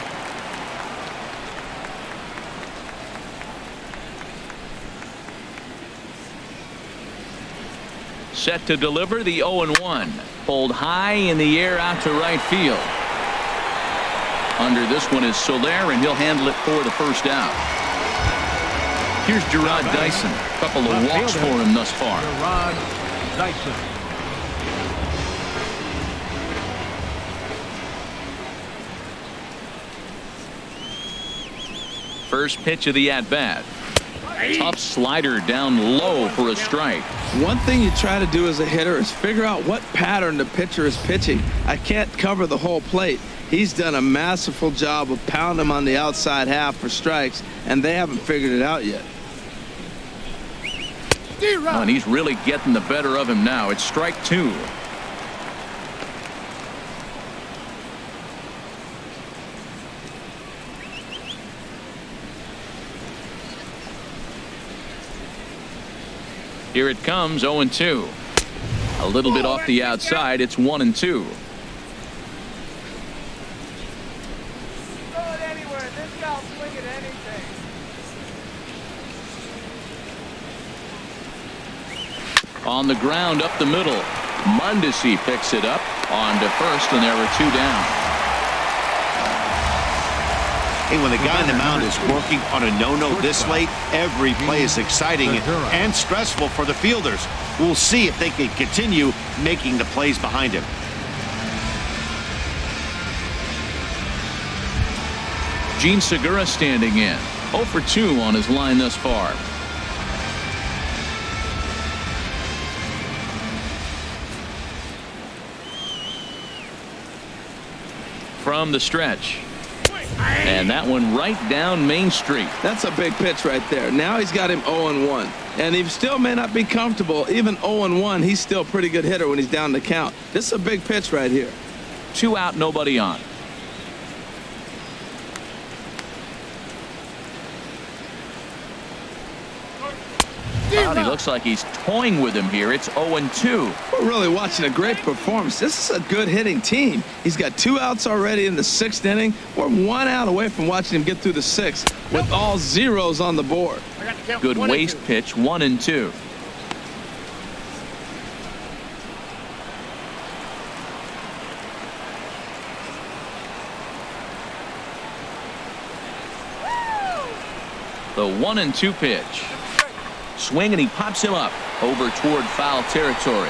Set to deliver the 0-1. Pulled high in the air out to right field. Under this one is Soler, and he'll handle it for the 1st out. Here's Gerard Dyson. A couple of walks for him thus far. Gerard Dyson. First pitch of the at-bat. Tough slider down low for a strike. One thing you try to do as a hitter is figure out what pattern the pitcher is pitching. I can't cover the whole plate. He's done a masterful job of pounding him on the outside half for strikes, and they haven't figured it out yet. Oh, and he's really getting the better of him now. It's strike 2. Here it comes, 0-2. A little bit off the outside. It's 1-2. On the ground up the middle. Mondesi picks it up on to first, and there are 2 down. Hey, when the guy on the mound is working on a no-no this late, every play is exciting and stressful for the fielders. We'll see if they can continue making the plays behind him. Gene Segura standing in. 0 for 2 on his line thus far. From the stretch. And that one right down Main Street. That's a big pitch right there. Now he's got him 0-1. And he still may not be comfortable. Even 0-1, he's still a pretty good hitter when he's down the count. This is a big pitch right here. 2 out, nobody on. Well, he looks like he's toying with him here. It's 0-2. We're really watching a great performance. This is a good hitting team. He's got 2 outs already in the 6th inning. We're 1 out away from watching him get through the 6th with all zeros on the board. Good waste pitch, 1-2. The 1-2 pitch. Swing, and he pops him up over toward foul territory.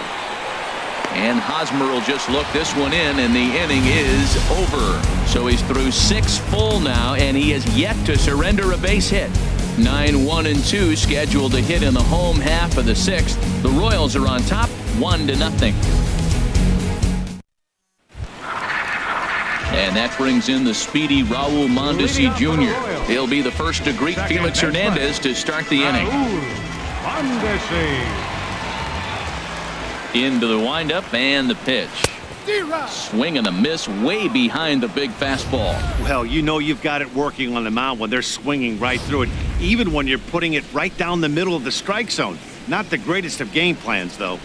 And Hosmer will just look this one in, and the inning is over. So he's through 6 full now, and he has yet to surrender a base hit. 9-1-2 scheduled to hit in the home half of the 6th. The Royals are on top, 1-0. And that brings in the speedy Raul Mondesi Jr. He'll be the first to greet Felix Hernandez to start the inning. Into the windup and the pitch. Swing and a miss way behind the big fastball. Well, you know you've got it working on the mound when they're swinging right through it, even when you're putting it right down the middle of the strike zone. Not the greatest of game plans, though.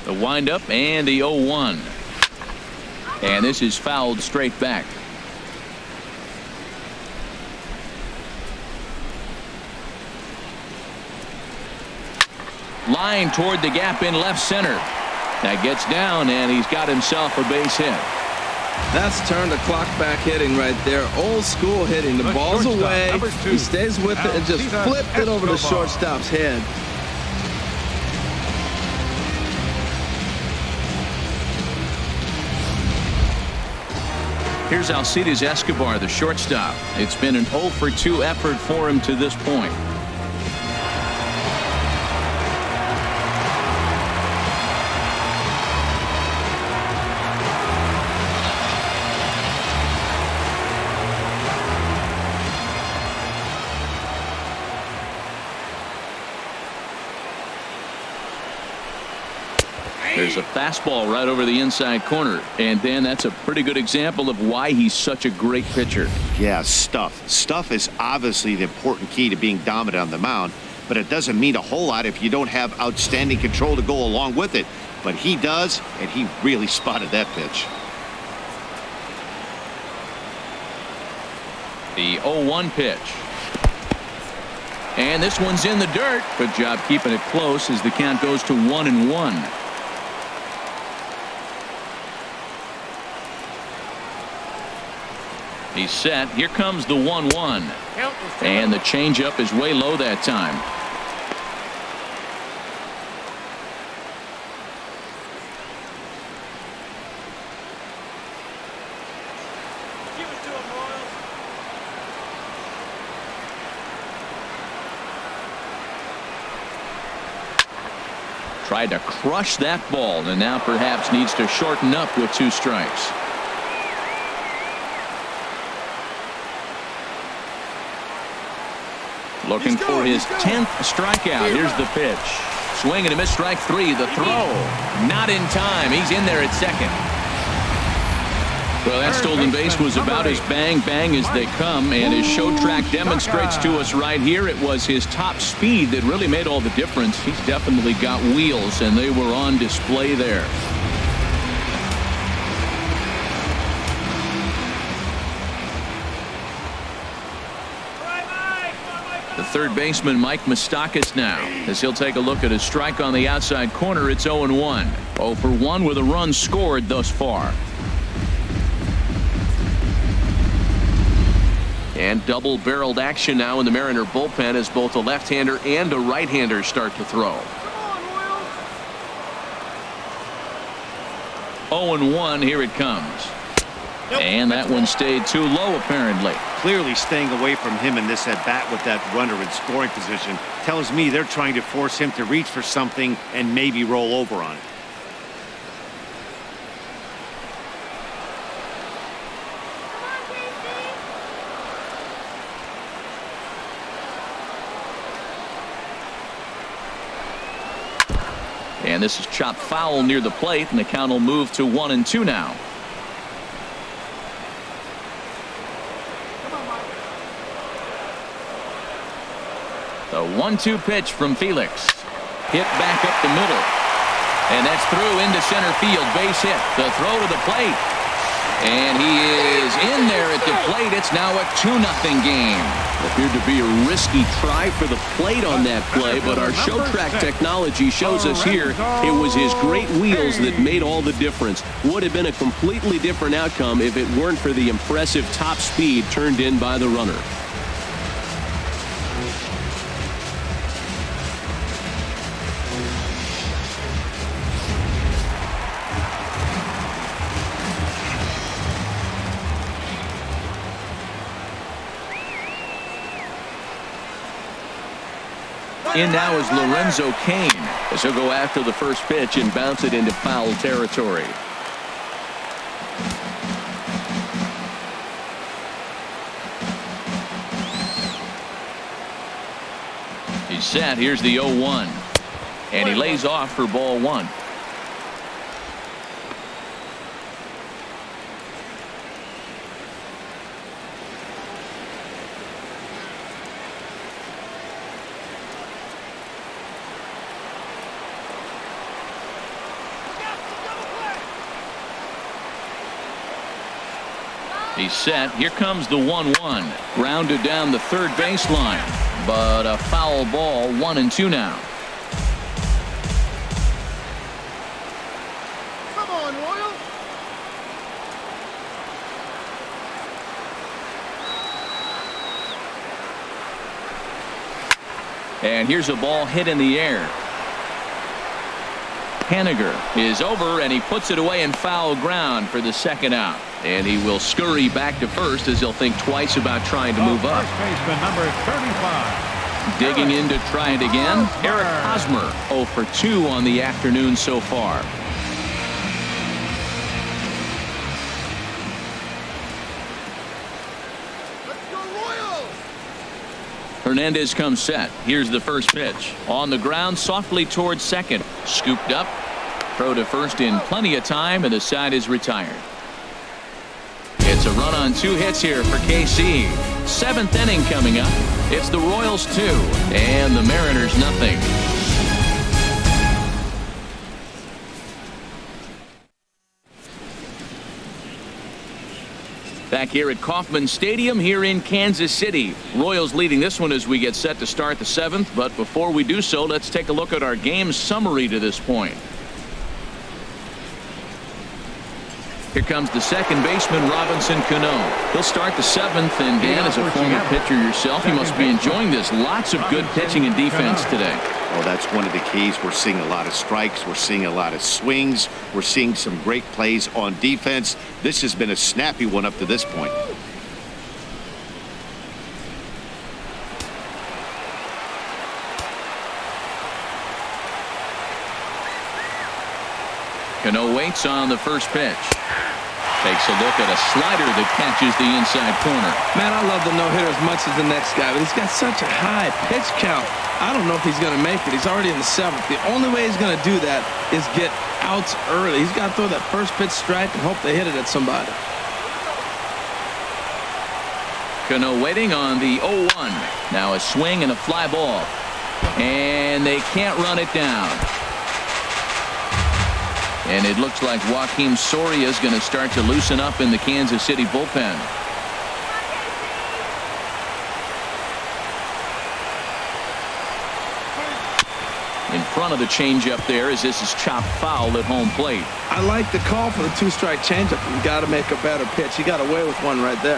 The windup and the 0-1. And this is fouled straight back. Line toward the gap in left center. That gets down, and he's got himself a base hit. That's turned the clock back hitting right there. Old school hitting. The ball's away. He stays with it and just flipped it over the shortstop's head. Here's Alcides Escobar, the shortstop. It's been an 0-for-2 effort for him to this point. There's a fastball right over the inside corner, and Dan, that's a pretty good example of why he's such a great pitcher. Yeah, stuff. Stuff is obviously the important key to being dominant on the mound, but it doesn't mean a whole lot if you don't have outstanding control to go along with it. But he does, and he really spotted that pitch. The 0-1 pitch. And this one's in the dirt. Good job keeping it close as the count goes to 1-1. He's set. Here comes the 1-1. And the changeup is way low that time. Tried to crush that ball, and now perhaps needs to shorten up with 2 strikes. Looking for his 10th strikeout. Here's the pitch. Swing and a miss, strike 3. The throw. Not in time. He's in there at second. Well, that stolen base was about as bang as they come, and his show track demonstrates to us right here it was his top speed that really made all the difference. He's definitely got wheels, and they were on display there. The third baseman, Mike Moustakas, now, as he'll take a look at a strike on the outside corner. It's 0-1. 0-for-1 with a run scored thus far. And double-barreled action now in the Mariner bullpen as both a left-hander and a right-hander start to throw. 0-1, here it comes. And that one stayed too low, apparently. Clearly staying away from him in this at-bat with that runner in scoring position tells me they're trying to force him to reach for something and maybe roll over on it. And this is chopped foul near the plate, and the count will move to 1-2 now. The 1-2 pitch from Felix. Hit back up the middle. And that's through into center field. Base hit. The throw to the plate. And he is in there at the plate. It's now a 2-0 game. Appeared to be a risky try for the plate on that play, but our show track technology shows us here it was his great wheels that made all the difference. Would have been a completely different outcome if it weren't for the impressive top speed turned in by the runner. In now is Lorenzo Cain as he'll go after the first pitch and bounce it into foul territory. He's set. Here's the 0-1. And he lays off for ball one. He's set. Here comes the 1-1. Grounded down the third baseline. But a foul ball. 1-2 now. Come on, Royal. And here's a ball hit in the air. Haniger is over, and he puts it away in foul ground for the second out. And he will scurry back to first as he'll think twice about trying to move up. First baseman number 35. Digging in to try it again. Eric Hosmer 0 for 2 on the afternoon so far. Let's go, Royals. Hernandez comes set. Here's the first pitch. On the ground, softly towards second. Scooped up. Throw to first in plenty of time, and the side is retired. It's a run on 2 hits here for KC. 7th inning coming up. It's the Royals 2 and the Mariners nothing. Back here at Kauffman Stadium here in Kansas City. Royals leading this one as we get set to start the 7th. But before we do so, let's take a look at our game summary to this point. Here comes the second baseman, Robinson Cano. He'll start the 7th, and Dan, as a former pitcher yourself, you must be enjoying this. Lots of good pitching and defense today. Well, that's one of the keys. We're seeing a lot of strikes. We're seeing a lot of swings. We're seeing some great plays on defense. This has been a snappy one up to this point. Cano waits on the first pitch. Takes a look at a slider that catches the inside corner. Man, I love the no-hitter as much as the next guy, but he's got such a high pitch count. I don't know if he's going to make it. He's already in the 7th. The only way he's going to do that is get outs early. He's got to throw that first pitch strike and hope they hit it at somebody. Cano waiting on the 0-1. Now a swing and a fly ball. And they can't run it down. And it looks like Joakim Soria is going to start to loosen up in the Kansas City bullpen. In front of the changeup there as this is chopped foul at home plate. I like the call for the 2-strike changeup. You got to make a better pitch. He got away with one right there.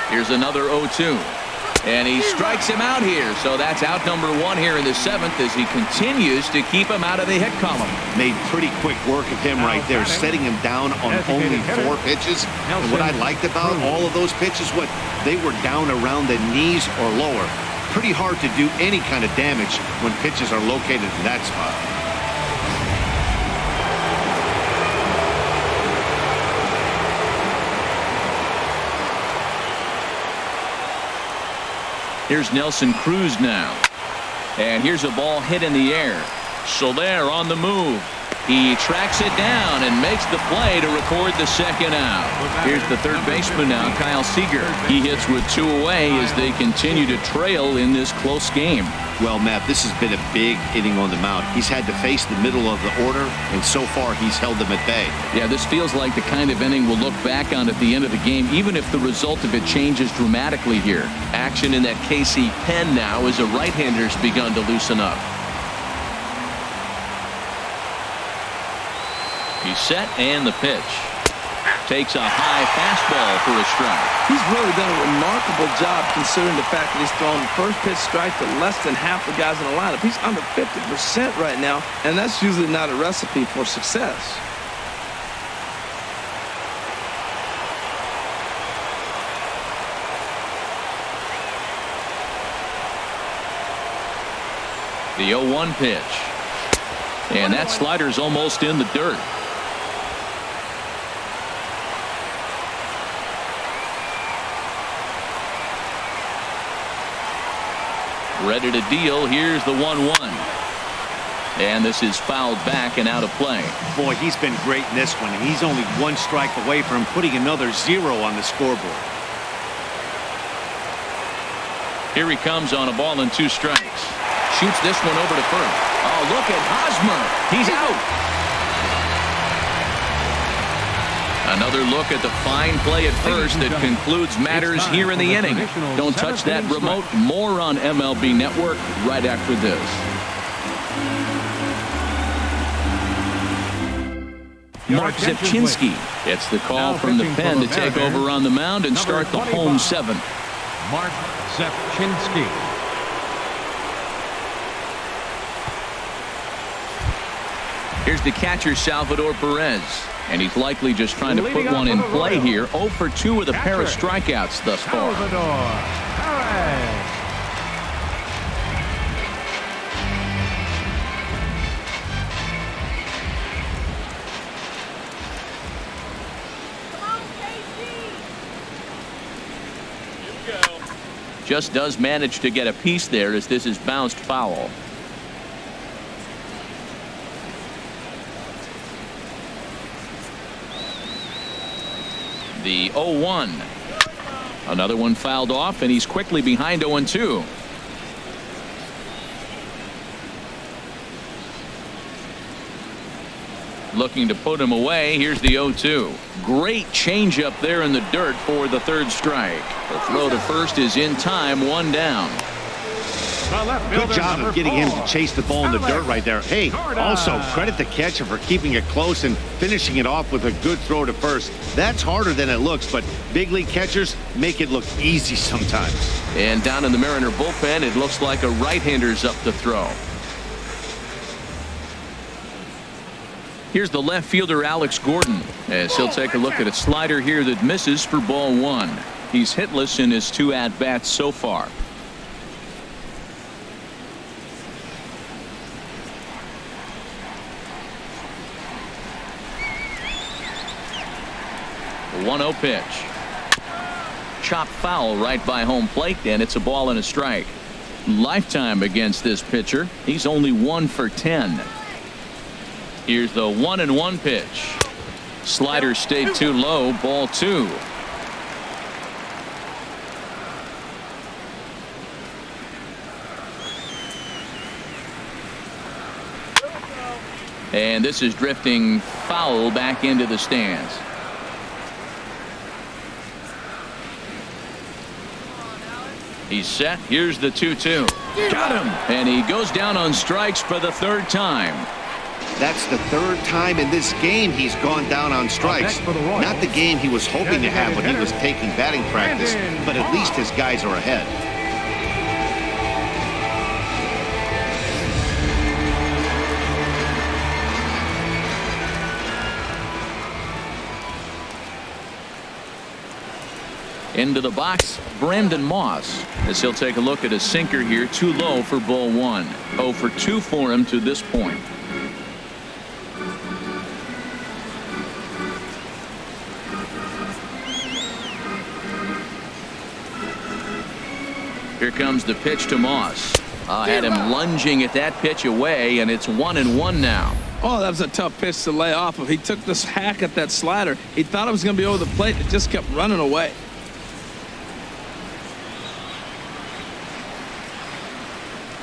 Here's another 0-2. And he strikes him out here. So that's out number 1 here in the 7th as he continues to keep him out of the hit column. Made pretty quick work of him right there, setting him down on only 4 pitches. And what I liked about all of those pitches, they were down around the knees or lower. Pretty hard to do any kind of damage when pitches are located in that spot. Here's Nelson Cruz now. And here's a ball hit in the air. Soler on the move. He tracks it down and makes the play to record the second out. Here's the third baseman now, Kyle Seager. He hits with 2 away as they continue to trail in this close game. Well, Matt, this has been a big inning on the mound. He's had to face the middle of the order, and so far he's held them at bay. Yeah, this feels like the kind of inning we'll look back on at the end of the game, even if the result of it changes dramatically here. Action in that KC pen now as a right-hander's begun to loosen up. He's set, and the pitch. Takes a high fastball for a strike. He's really done a remarkable job considering the fact that he's thrown the first pitch strike to less than half the guys in the lineup. He's under 50% right now, and that's usually not a recipe for success. The 0-1 pitch. And that slider's almost in the dirt. Ready to deal. Here's the 1-1. And this is fouled back and out of play. Boy, he's been great in this one, and he's only 1 strike away from putting another 0 on the scoreboard. Here he comes on a ball and 2 strikes. Shoots this one over to first. Oh, look at Hosmer. He's out. Another look at the fine play at first that concludes matters here in the inning. Don't touch that remote. More on MLB Network right after this. Mark Zepchinski gets the call from the pen to take over on the mound and start the home 7. Mark Zepchinski. Here's the catcher, Salvador Perez. And he's likely just trying to put one in play here. 0 for 2 with a pair of strikeouts thus far. Salvador Perez. Come on, KC. You go. Just does manage to get a piece there as this is bounced foul. The 0-1. Another one fouled off, and he's quickly behind 0-2. Looking to put him away. Here's the 0-2. Great changeup there in the dirt for the 3rd strike. The throw to first is in time, 1 down. Good job of getting him to chase the ball in the dirt right there. Hey, also credit the catcher for keeping it close and finishing it off with a good throw to first. That's harder than it looks, but big league catchers make it look easy sometimes. And down in the Mariner bullpen, it looks like a right-hander's up to throw. Here's the left fielder, Alex Gordon, as he'll take a look at a slider here that misses for ball 1. He's hitless in his 2 at-bats so far. The 1-0 pitch. Chop foul right by home plate, and it's a ball and a strike. Lifetime against this pitcher. He's only 1 for 10. Here's the 1-1 pitch. Slider stayed too low. Ball 2. And this is drifting foul back into the stands. He's set. Here's the 2-2. Got him. And he goes down on strikes for the 3rd time. That's the 3rd time in this game he's gone down on strikes. Not the game he was hoping to have when he was taking batting practice, but at least his guys are ahead. Into the box, Brandon Moss, as he'll take a look at a sinker here, too low for ball 1. 0 for 2 for him to this point. Here comes the pitch to Moss. Had him lunging at that pitch away, and it's 1-1 now. Oh, that was a tough pitch to lay off of. He took this hack at that slider. He thought it was going to be over the plate. It just kept running away.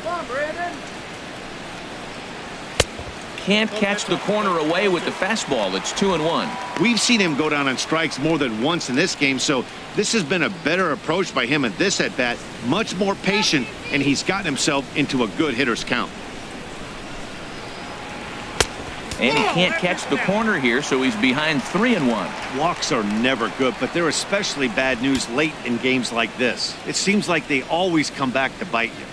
Come on, Brandon. Can't catch the corner away with the fastball. It's 2-1. We've seen him go down on strikes more than once in this game, so this has been a better approach by him at this at-bat. Much more patient, and he's gotten himself into a good hitter's count. And he can't catch the corner here, so he's behind 3-1. Walks are never good, but they're especially bad news late in games like this. It seems like they always come back to bite you.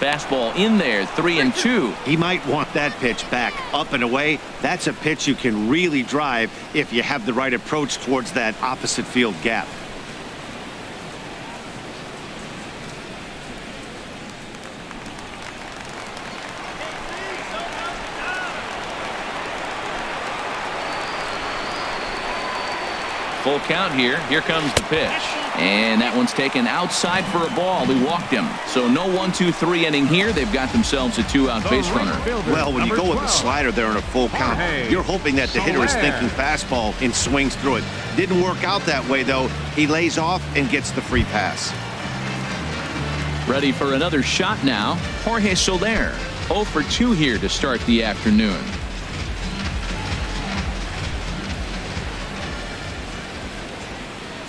Fastball in there, 3-2. He might want that pitch back, up and away. That's a pitch you can really drive if you have the right approach towards that opposite field gap. Full count here. Here comes the pitch. And that one's taken outside for a ball. He walked him. So no 1-2-3 inning here. They've got themselves a two-out base runner. Well, when you go with the slider there in a full count, you're hoping that the hitter is thinking fastball and swings through it. Didn't work out that way, though. He lays off and gets the free pass. Ready for another shot now. Jorge Soler. 0 for 2 here to start the afternoon.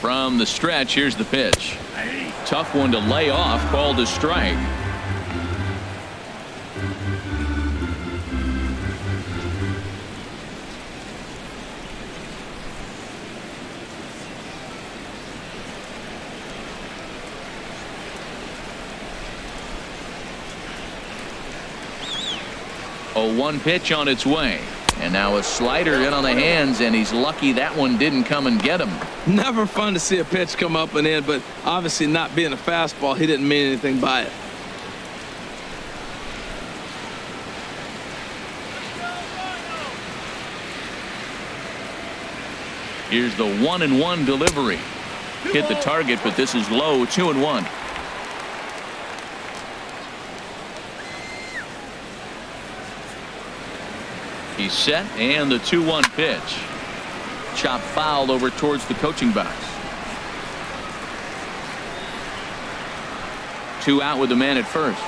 From the stretch, here's the pitch. Tough one to lay off, called a strike. A 1 pitch on its way. And now a slider in on the hands, and he's lucky that one didn't come and get him. Never fun to see a pitch come up and in, but obviously not being a fastball, he didn't mean anything by it. Here's the 1-1 delivery. Hit the target, but this is low. 2-1. He's set, and the 2-1 pitch. Chop foul over towards the coaching box. 2 out with the man at first.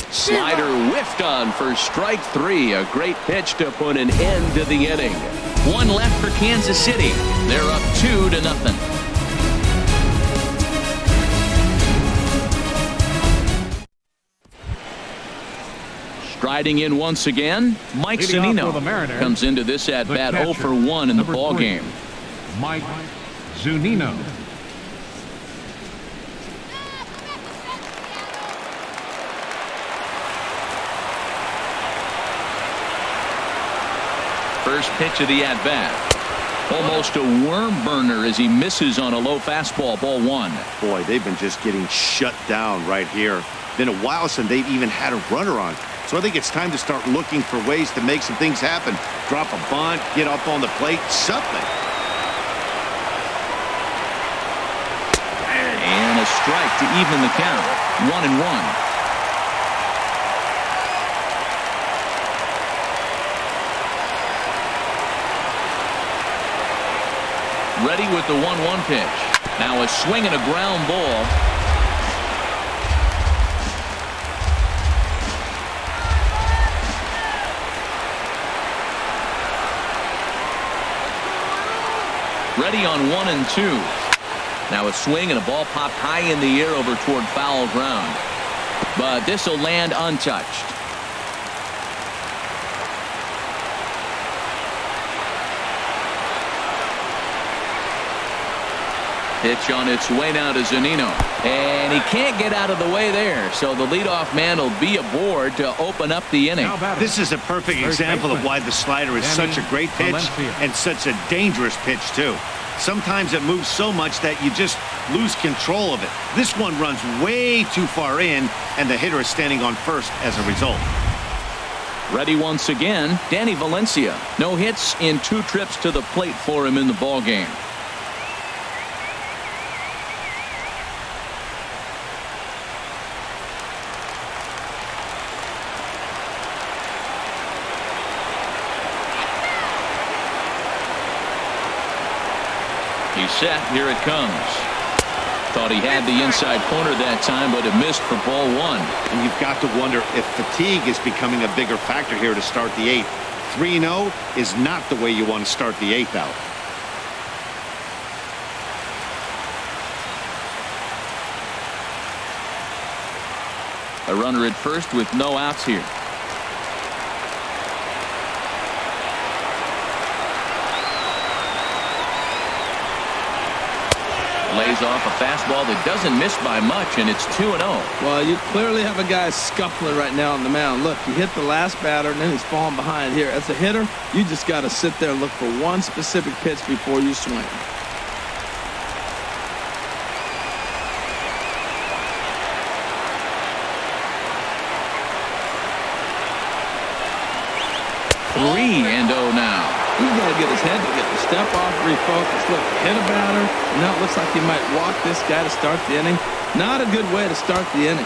Slider whiffed on for strike 3. A great pitch to put an end to the inning. 1 left for Kansas City. They're up 2-0. Striding in once again, Mike Zunino comes into this at bat 0 for 1 in the ball game. Mike Zunino. First pitch of the at bat. Almost a worm burner as he misses on a low fastball. Ball 1. Boy, they've been just getting shut down right here. Been a while since they've even had a runner on. So I think it's time to start looking for ways to make some things happen. Drop a bunt, get up on the plate, something. And a strike to even the count. 1-1. Ready with the 1-1 pitch. Now a swing and a ground ball. Ready on 1 and 2. Now a swing and a ball popped high in the air over toward foul ground. But this will land untouched. Pitch on its way now to Zunino. And he can't get out of the way there. So the leadoff man will be aboard to open up the inning. This is a perfect example of why the slider is such a great pitch and such a dangerous pitch, too. Sometimes it moves so much that you just lose control of it. This one runs way too far in, and the hitter is standing on first as a result. Ready once again, Danny Valencia. No hits in 2 trips to the plate for him in the ballgame. He's set. Here it comes. Thought he had the inside corner that time, but it missed for ball 1. And you've got to wonder if fatigue is becoming a bigger factor here to start the 8th. 3-0 is not the way you want to start the 8th out. A runner at first with no outs here. Lays off a fastball that doesn't miss by much, and it's 2-0. Well, you clearly have a guy scuffling right now on the mound. Look, he hit the last batter, and then he's falling behind here. As a hitter, you just got to sit there and look for one specific pitch before you swing. Three and 0 now. He's got to get his head together, step off, refocus. Look, hit a batter. Now it looks like he might walk this guy to start the inning. Not a good way to start the inning.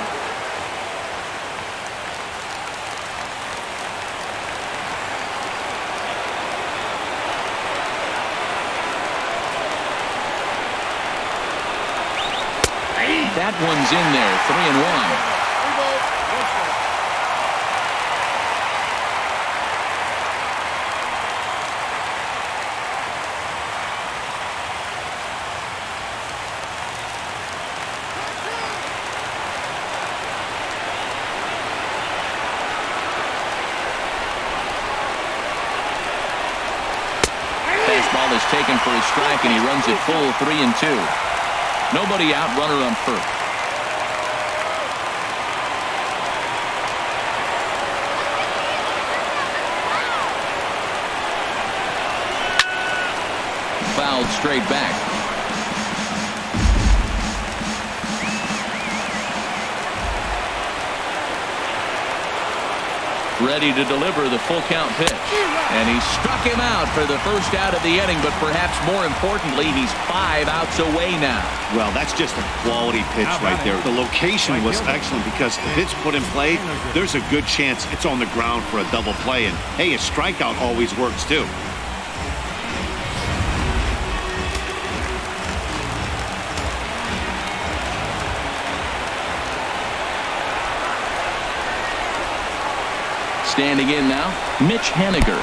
That one's in there, 3-1. Fastball is taken for a strike, and he runs it full 3-2. Nobody out, runner on first. Fouled straight back. Ready to deliver the full count pitch. And he struck him out for the first out of the inning, but perhaps more importantly, he's 5 outs away now. Well, that's just a quality pitch right there. The location was excellent because if it's put in play, there's a good chance it's on the ground for a double play. And, hey, a strikeout always works, too. Standing in now, Mitch Haniger.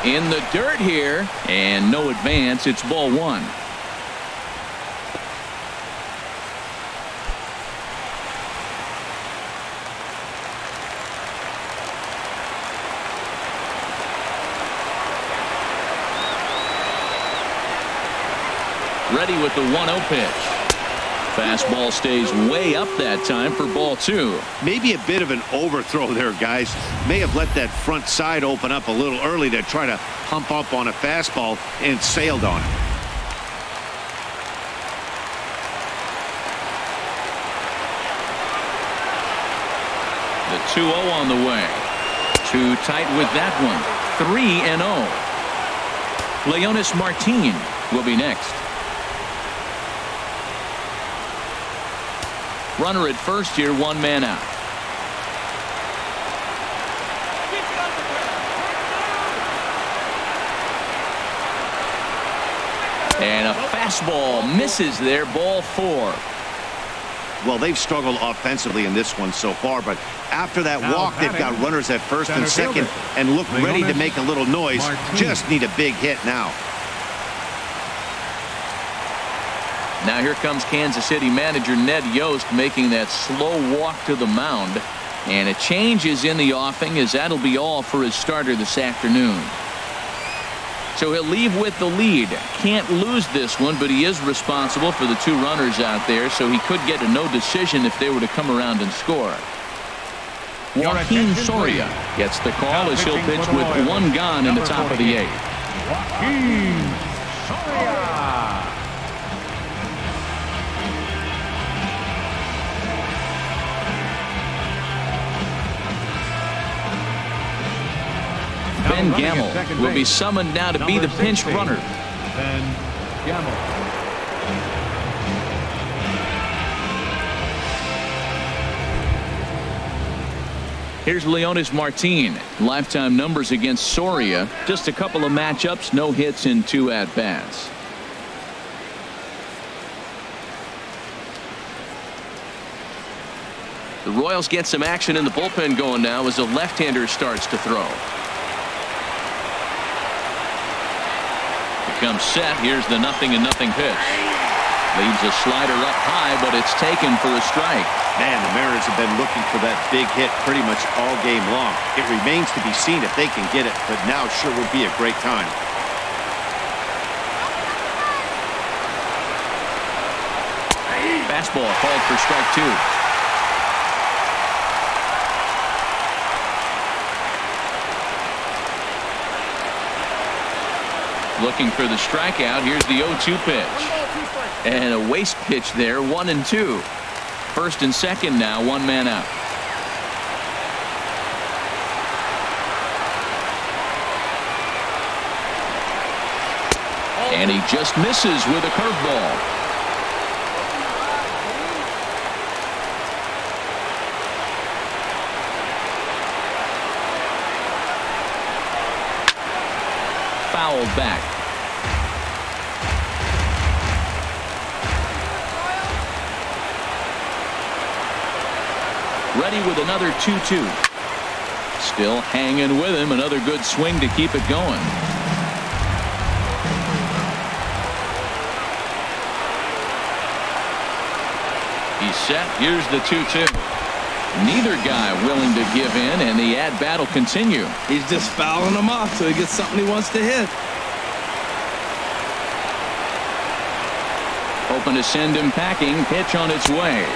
In the dirt here, and no advance. It's ball 1. Ready with the 1-0 pitch. Fastball stays way up that time for ball 2. Maybe a bit of an overthrow there, guys. May have let that front side open up a little early to try to pump up on a fastball and sailed on it. The 2-0 on the way. Too tight with that one. 3-0. Leonis Martin will be next. Runner at first here, 1 man out. And a fastball misses there, ball 4. Well, they've struggled offensively in this one so far, but after that walk, they've got runners at first and second and look ready to make a little noise. Just need a big hit now. Now here comes Kansas City manager Ned Yost making that slow walk to the mound. And a change is in the offing, as that'll be all for his starter this afternoon. So he'll leave with the lead. Can't lose this one, but he is responsible for the 2 runners out there, so he could get a no decision if they were to come around and score. Joaquin Soria gets the call as he'll pitch with 1 gone in the top of the 8th. Joaquin Soria. will be summoned now to be the pinch runner. Ben Gamble. Here's Leonis Martin. Lifetime numbers against Soria. Just a couple of matchups, no hits in 2 at-bats. The Royals get some action in the bullpen going now as a left-hander starts to throw. Becomes set. Here's the 0-0 pitch. Leaves a slider up high, but it's taken for a strike. Man, the Mariners have been looking for that big hit pretty much all game long. It remains to be seen if they can get it, but now sure would be a great time. Fastball called for strike 2. Looking for the strikeout. Here's the 0-2 pitch. And a waste pitch there, 1-2. First and second now, 1 man out. And he just misses with a curveball. Fouled back. Ready with another 2-2. Still hanging with him. Another good swing to keep it going. He's set. Here's the 2-2. Neither guy willing to give in, and the at-bat will continue. He's just fouling him off till he gets something he wants to hit. Hoping to send him packing. Pitch on its way.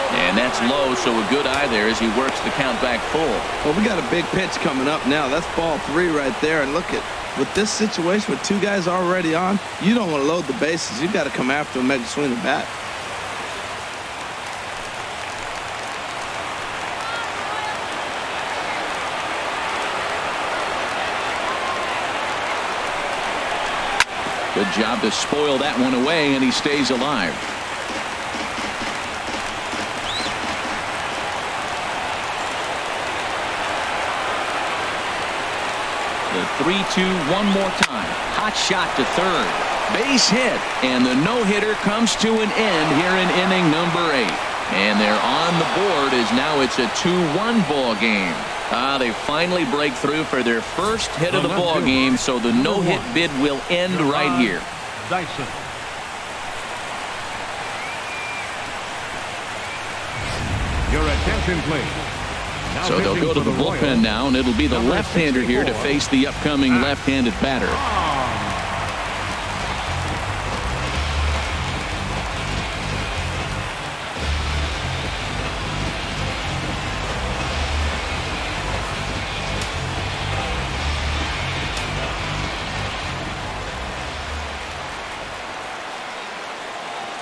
And that's low, so a good eye there as he works the count back full. Well, we got a big pitch coming up now. That's ball 3 right there. And look at, with this situation with 2 guys already on, you don't want to load the bases. You've got to come after him, make him swing the bat. Good job to spoil that one away, and he stays alive. The 3-2 one more time. Hot shot to third. Base hit, and the no-hitter comes to an end here in inning number 8. And they're on the board as now it's a 2-1 ball game. They finally break through for their first hit of the ball game, so the no-hit bid will end right here. Dyson. Your attention, please. So they'll go to the bullpen now, and it'll be the left-hander here to face the upcoming left-handed batter.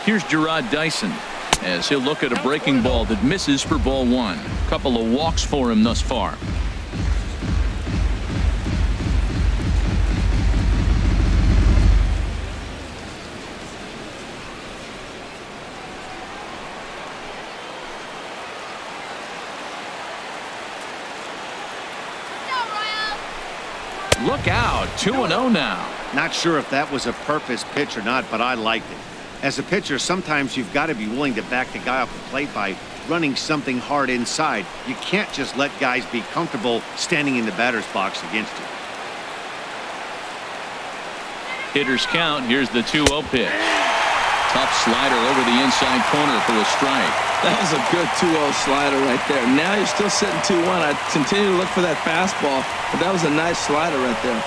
Here's Gerard Dyson as he'll look at a breaking ball that misses for ball 1. Couple of walks for him thus far. Look out, 2-0 now. Not sure if that was a purpose pitch or not, but I liked it. As a pitcher, sometimes you've got to be willing to back the guy off the plate by running something hard inside. You can't just let guys be comfortable standing in the batter's box against you. Hitters count. Here's the 2-0 pitch. Tough slider over the inside corner for a strike. That was a good 2-0 slider right there. Now you're still sitting 2-1. I continue to look for that fastball, but that was a nice slider right there.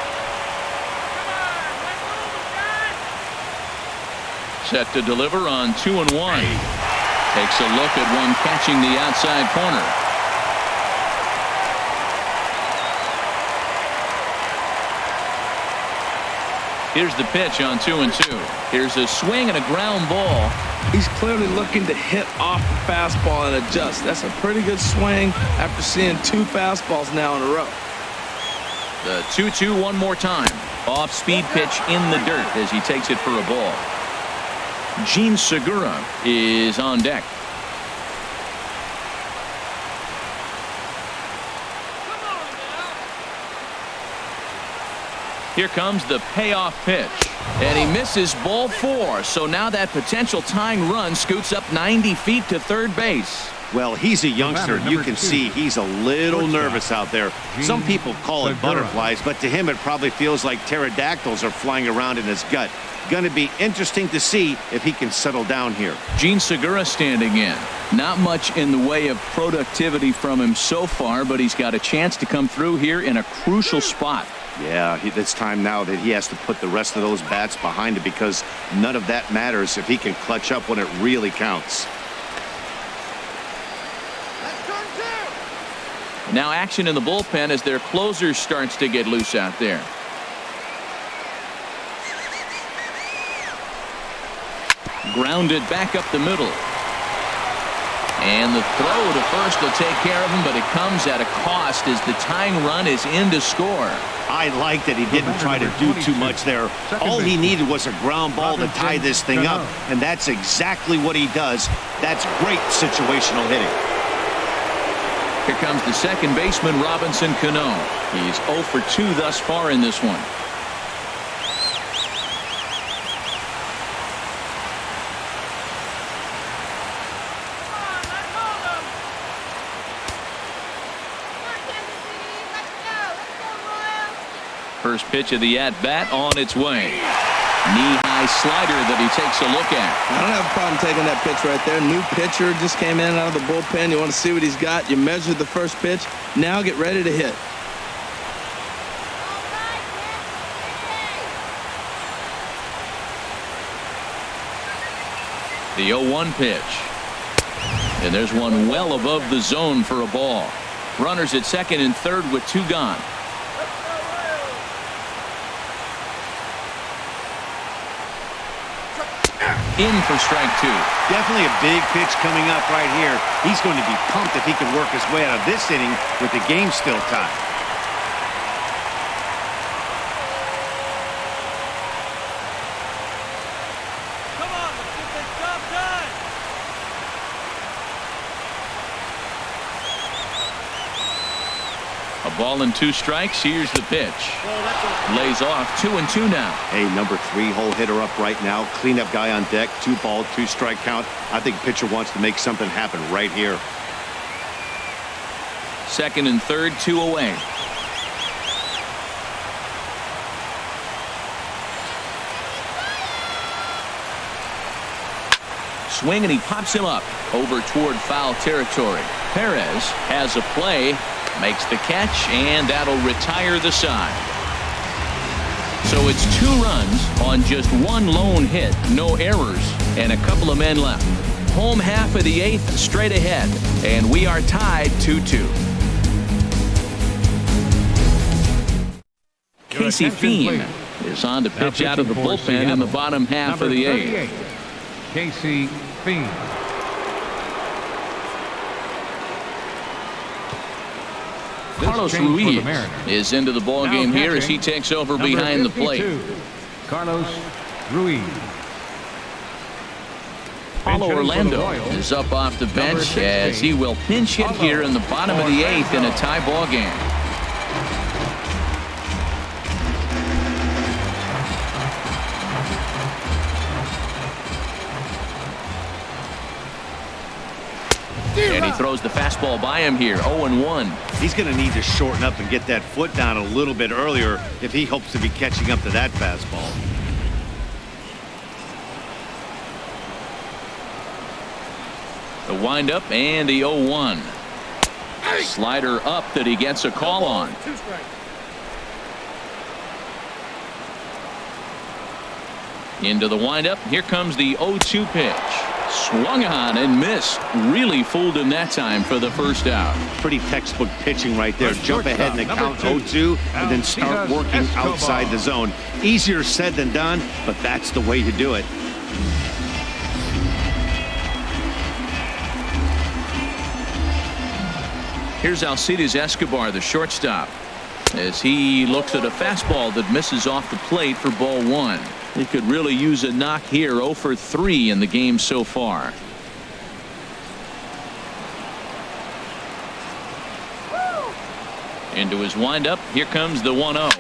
Set to deliver on 2-1. Takes a look at one catching the outside corner. Here's the pitch on 2-2. Here's a swing and a ground ball. He's clearly looking to hit off the fastball and adjust. That's a pretty good swing after seeing 2 fastballs now in a row. The 2-2 one more time. Off-speed pitch in the dirt as he takes it for a ball. Gene Segura is on deck. Here comes the payoff pitch. And he misses ball 4. So now that potential tying run scoots up 90 feet to third base. Well, he's a youngster. You can see he's a little nervous out there. Some people call it butterflies, but to him it probably feels like pterodactyls are flying around in his gut. Going to be interesting to see if he can settle down here. Gene Segura standing in. Not much in the way of productivity from him so far, but he's got a chance to come through here in a crucial spot. Yeah, it's time now that he has to put the rest of those bats behind him, because none of that matters if he can clutch up when it really counts. Now action in the bullpen as their closer starts to get loose out there. Grounded back up the middle. And the throw to first will take care of him, but it comes at a cost as the tying run is in to score. I like that he didn't try to do too much there. All he needed was a ground ball to tie this thing up, and that's exactly what he does. That's great situational hitting. Here comes the second baseman, Robinson Cano. He's 0 for 2 thus far in this one. First pitch of the at-bat on its way. Knee-high slider that he takes a look at. I don't have a problem taking that pitch right there. New pitcher just came in out of the bullpen. You want to see what he's got. You measure the first pitch. Now get ready to hit. The 0-1 pitch. And there's one well above the zone for a ball. Runners at second and third with 2 gone. In for strike 2. Definitely a big pitch coming up right here. He's going to be pumped if he can work his way out of this inning with the game still tied. Come on, let's get this job done. A ball and 2 strikes. Here's the pitch. Lays off 2-2 now. Hey, number 3-hole hitter up right now. Cleanup guy on deck. 2-ball, 2-strike count. I think pitcher wants to make something happen right here. Second and third, 2 away. Swing and he pops him up over toward foul territory. Perez has a play, makes the catch, and that'll retire the side. So it's 2 runs on just 1 lone hit, no errors, and a couple of men left. Home half of the 8th straight ahead, and we are tied 2-2. Casey Fiend is on to pitch out of the bullpen in the bottom half of the 8th. Casey Fiend. Carlos Ruiz is into the ball game here as he takes over behind the plate. Carlos Ruiz. Paulo Orlando is up off the bench as he will pinch hit here in the bottom of the 8th in a tie ball game. And he throws the fastball by him here, 0-1. He's going to need to shorten up and get that foot down a little bit earlier if he hopes to be catching up to that fastball. The windup and the 0-1. Slider up that he gets a call on. 2 strikes. Into the windup. Here comes the 0-2 pitch. Swung on and missed. Really fooled him that time for the first out. Pretty textbook pitching right there. Jump ahead in the count 0-2 and then start working outside the zone. Easier said than done, but that's the way to do it. Here's Alcides Escobar, the shortstop. as he looks at a fastball that misses off the plate for ball one. He could really use a knock here. 0 for 3 in the game so far. Into his windup. Here comes the 1-0.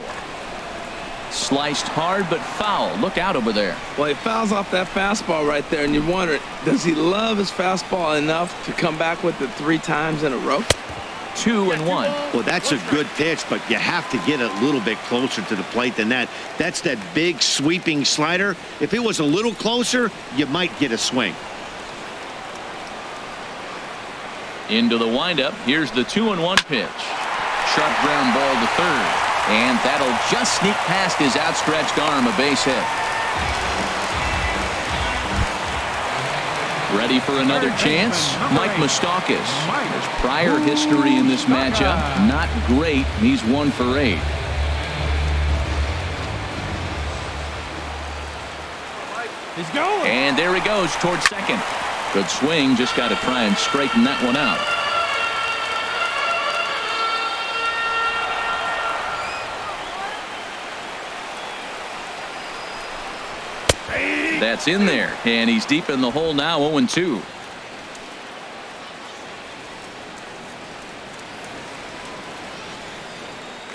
Sliced hard but foul. Look out over there. Well, he fouls off that fastball right there, and you wonder, does he love his fastball enough to come back with it 3 times in a row? 2-1. Well, that's a good pitch, but you have to get a little bit closer to the plate than that. That's that big sweeping slider. If it was a little closer, you might get a swing. Into the windup. Here's the 2-1 pitch. Sharp ground ball to third. And that'll just sneak past his outstretched arm, a base hit. Ready for another chance? Mike Moustakas. His prior history in this matchup, not great. He's 1 for 8. He's going. And there he goes towards second. Good swing. Just got to try and straighten that one out. That's in there, and he's deep in the hole now. 0-2.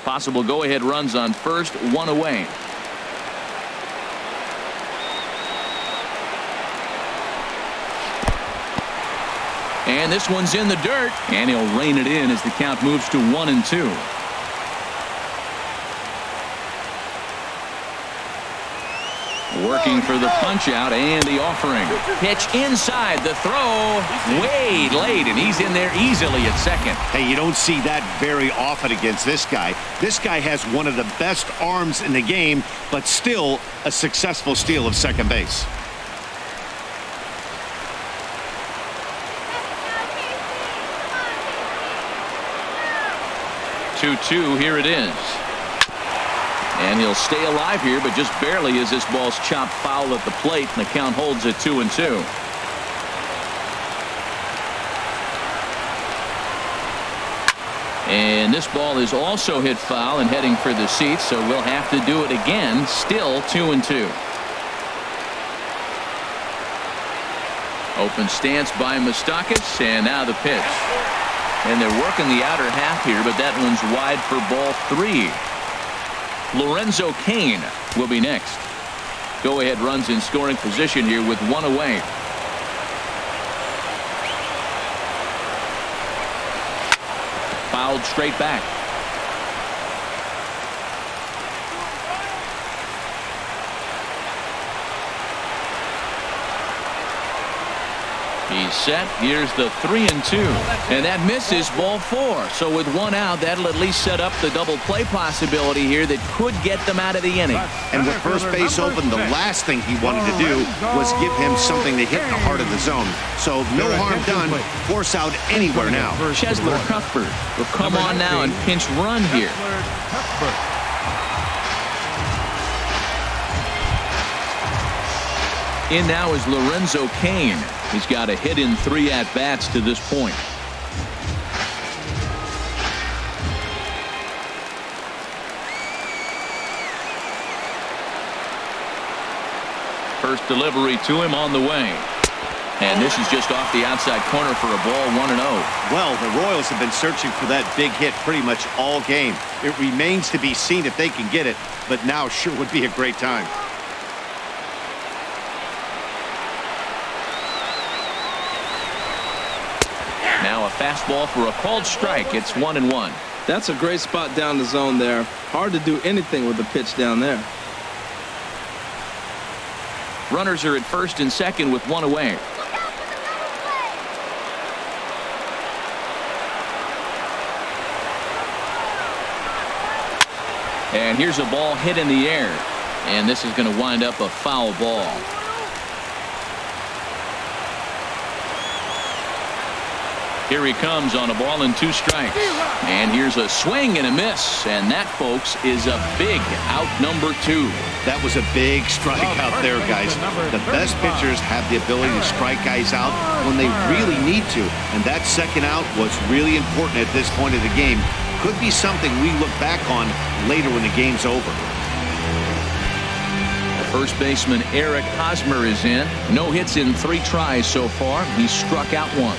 Possible go-ahead runs on first, 1 away. And this one's in the dirt, and he'll rein it in as the count moves to 1-2. Working for the punch out and the offering. Pitch inside, the throw way late, and he's in there easily at second. Hey, you don't see that very often against this guy. This guy has one of the best arms in the game, but still a successful steal of second base. Two, here it is. And he'll stay alive here, but just barely as this ball's chopped foul at the plate, and the count holds at 2-2. And this ball is also hit foul and heading for the seats, so we'll have to do it again. Still 2-2. Open stance by Moustakas, and now the pitch. And they're working the outer half here, but that one's wide for ball 3. Lorenzo Cain will be next. Go-ahead runs in scoring position here with 1 away. Fouled straight back. He's set. Here's the 3-2. And that misses ball 4. So with 1 out, that'll at least set up the double play possibility here that could get them out of the inning. And with first base open, the last thing he wanted to do was give him something to hit in the heart of the zone. So no harm done. Force out anywhere now. Chesler Cuthbert will come on now and pinch run here. In now is Lorenzo Cain. He's got a hit in 3 at-bats to this point. First delivery to him on the way. And this is just off the outside corner for a ball, 1-0. Well, the Royals have been searching for that big hit pretty much all game. It remains to be seen if they can get it, but now sure would be a great time. Now a fastball for a called strike. It's 1-1. That's a great spot down the zone there. Hard to do anything with the pitch down there. Runners are at first and second with 1 away. And here's a ball hit in the air. And this is going to wind up a foul ball. Here he comes on a ball and 2 strikes. And here's a swing and a miss. And that, folks, is a big out number 2. That was a big strikeout there, guys. The best pitchers have the ability to strike guys out when they really need to. And that second out was really important at this point of the game. could be something we look back on later when the game's over. First baseman Eric Hosmer is in. No hits in 3 tries so far. He struck out once.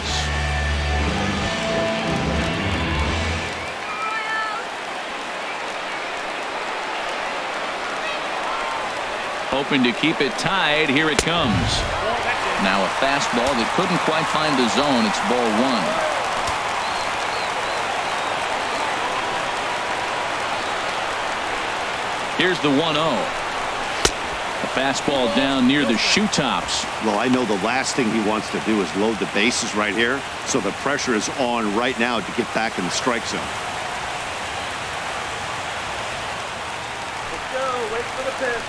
Hoping to keep it tied. Here it comes. Now a fastball that couldn't quite find the zone. It's ball 1. Here's the 1-0. A fastball down near the shoe tops. Well, I know the last thing he wants to do is load the bases right here, so the pressure is on right now to get back in the strike zone. Let's go. Wait for the pitch.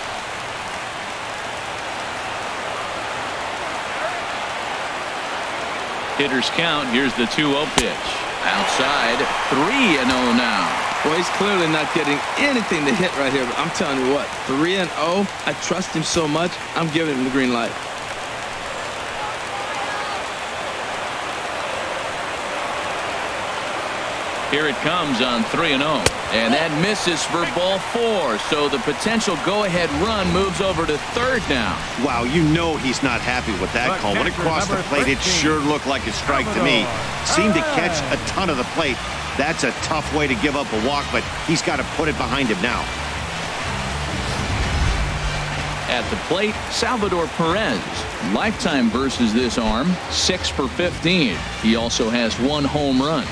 Hitters count. Here's the 2-0 pitch. Outside. 3-0 now. Well, he's clearly not getting anything to hit right here, but I'm telling you what, 3-0, I trust him so much, I'm giving him the green light. Here it comes on 3-0. And that misses for ball 4. So the potential go-ahead run moves over to third now. Wow, you know he's not happy with that call. When it crossed the plate, it sure looked like a strike to me. Seemed to catch a ton of the plate. That's a tough way to give up a walk, but he's got to put it behind him now. At the plate, Salvador Perez. Lifetime versus this arm, 6 for 15. He also has 1 home run.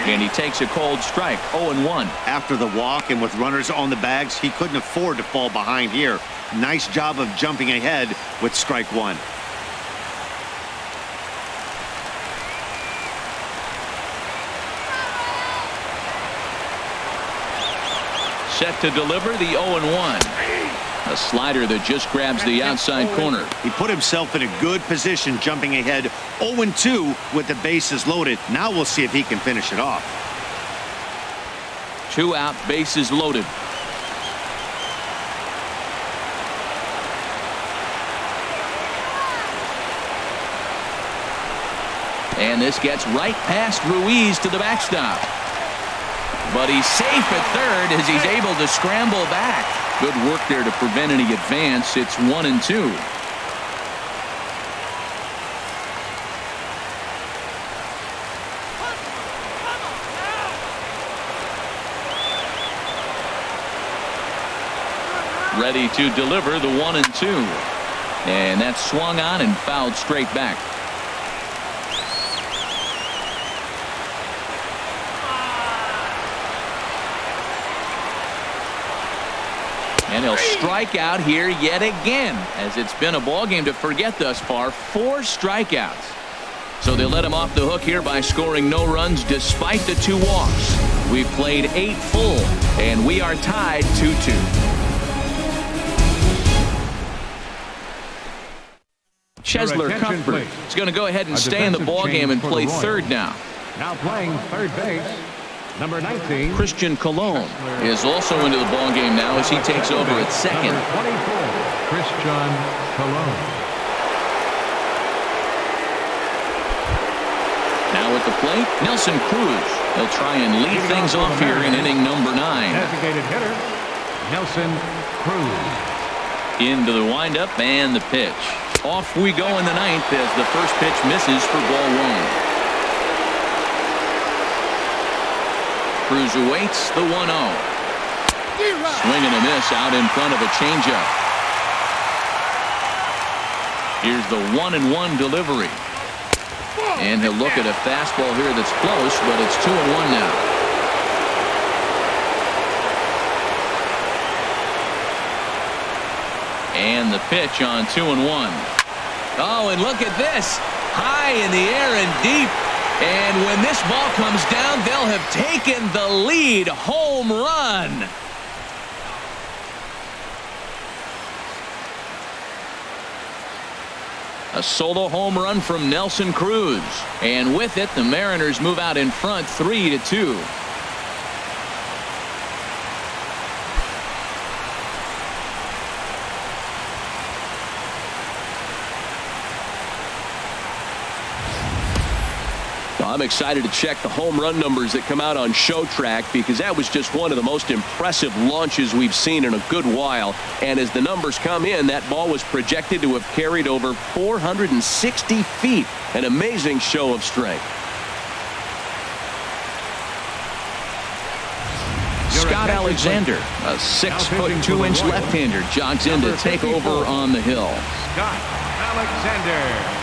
And he takes a cold strike, 0-1. After the walk and with runners on the bags, he couldn't afford to fall behind here. Nice job of jumping ahead with strike 1. Set to deliver the 0-1. A slider that just grabs the outside corner. He put himself in a good position jumping ahead 0-2 with the bases loaded. Now we'll see if he can finish it off. 2 out, bases loaded. And this gets right past Ruiz to the backstop. But he's safe at third as he's able to scramble back. Good work there to prevent any advance. It's 1-2. Ready to deliver the 1-2. And that's swung on and fouled straight back. And he'll strike out here yet again, as it's been a ball game to forget thus far. 4 strikeouts. So they let him off the hook here by scoring no runs despite the 2 walks. We've played 8 full, and we are tied 2-2. Chesler Cuthbert is going to go ahead and stay in the ball game and play third now. Now playing third base, number 19. Christian Colon is also into the ball game now as he takes over at second. Number 24, Christian Colon. Now at the plate, Nelson Cruz. He'll try and lead things off here in inning number 9. Designated hitter, Nelson Cruz. Into the windup and the pitch. Off we go in the 9th as the first pitch misses for ball 1. Cruz awaits the 1-0. Swing and a miss out in front of a changeup. Here's the 1-1 delivery. And he'll look at a fastball here that's close, but it's 2-1 now. And the pitch on 2-1. Oh, and look at this. High in the air and deep. And when this ball comes down, they'll have taken the lead. Home run. A solo home run from Nelson Cruz. And with it, the Mariners move out in front 3-2. I'm excited to check the home run numbers that come out on Show Track because that was just one of the most impressive launches we've seen in a good while. And as the numbers come in, that ball was projected to have carried over 460 feet. An amazing show of strength. Scott Alexander, a 6'2" left-hander, jogs in to take over on the hill. Scott Alexander.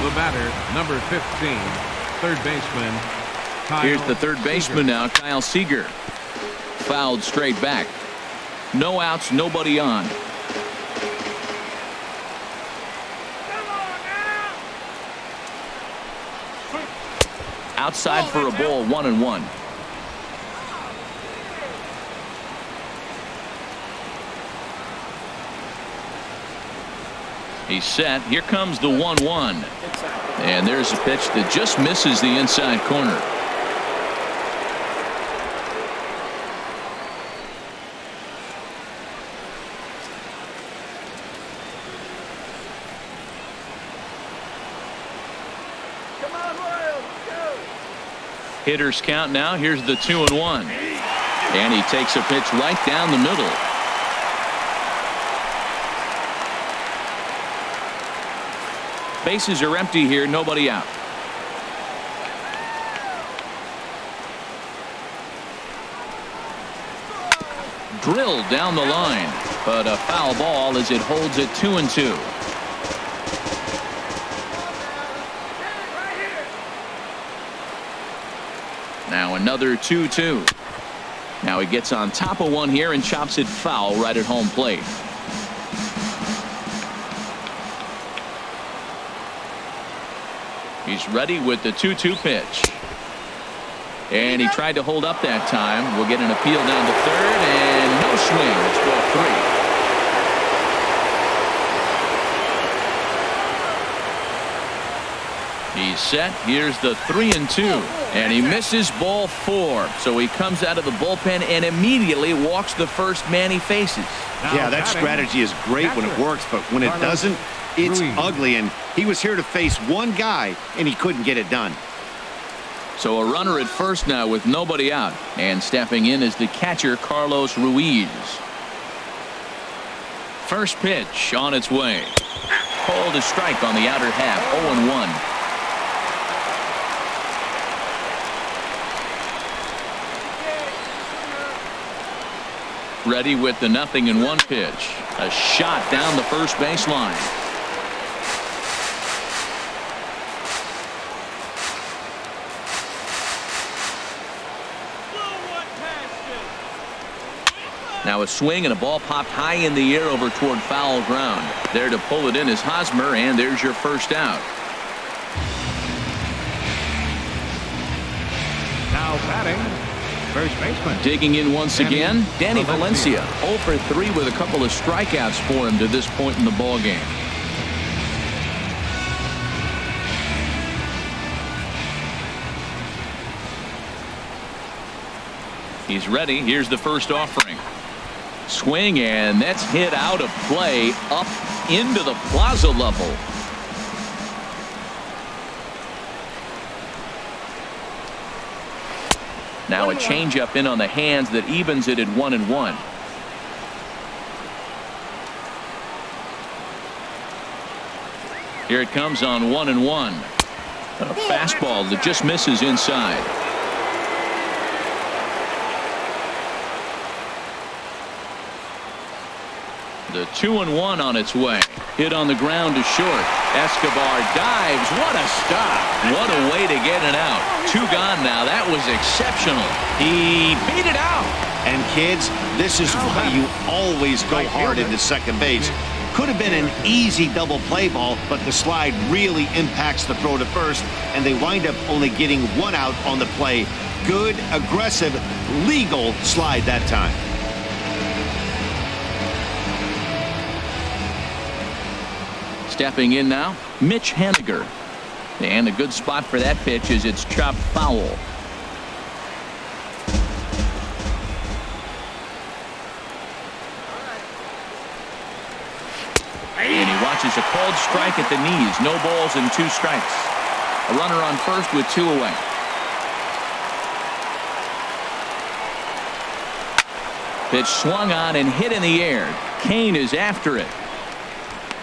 The batter, number 15, third baseman. Here's the third baseman now, Kyle Seager. Fouled straight back. No outs, nobody on. Outside for a ball, 1-1. He's set. Here comes the 1-1. And there's a pitch that just misses the inside corner. Hitters count now. Here's the 2-1. And he takes a pitch right down the middle. Bases are empty here, nobody out. Drilled down the line, but a foul ball as it holds it 2-2. Now another 2-2. Now he gets on top of one here and chops it foul right at home plate. He's ready with the 2-2 pitch. And he tried to hold up that time. We'll get an appeal down to third and no swing. It's ball 3. He's set. Here's the 3-2. And he misses ball 4. So he comes out of the bullpen and immediately walks the first man he faces. Yeah, that strategy is great when it works, but when it doesn't, it's ugly. And he was here to face one guy, and he couldn't get it done. So a runner at first now with nobody out. And stepping in is the catcher, Carlos Ruiz. First pitch on its way. Called a strike on the outer half. 0-1. Ready with the 0-1 pitch. A shot down the first baseline. Now a swing and a ball popped high in the air over toward foul ground. There to pull it in is Hosmer, and there's your first out. Now batting, first baseman. Digging in once again, Danny Valencia. 0 for 3 with a couple of strikeouts for him to this point in the ball game. He's ready. Here's the first offering. Swing, and that's hit out of play up into the plaza level. Now a changeup in on the hands that evens it at 1-1. Here it comes on 1-1. A fastball that just misses inside. The 2-1 on its way. Hit on the ground to short. Escobar dives. What a stop. What a way to get it out. 2 gone now. That was exceptional. He beat it out. And kids, this is why you always go hard into second base. Could have been an easy double play ball, but the slide really impacts the throw to first, and they wind up only getting 1 out on the play. Good, aggressive, legal slide that time. Stepping in now, Mitch Haniger. And a good spot for that pitch is it's chopped foul. watches a called strike at the knees. No balls and 2 strikes. A runner on first with 2 away. Pitch swung on and hit in the air. Kane is after it.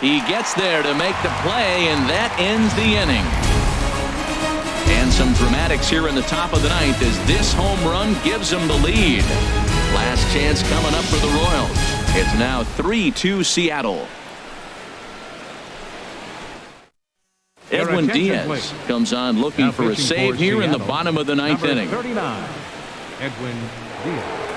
He gets there to make the play, and that ends the inning. And some dramatics here in the top of the 9th as this home run gives them the lead. Last chance coming up for the Royals. It's now 3-2 Seattle. Edwin Diaz comes on looking for a save here in the bottom of the 9th inning. 39, Edwin Diaz.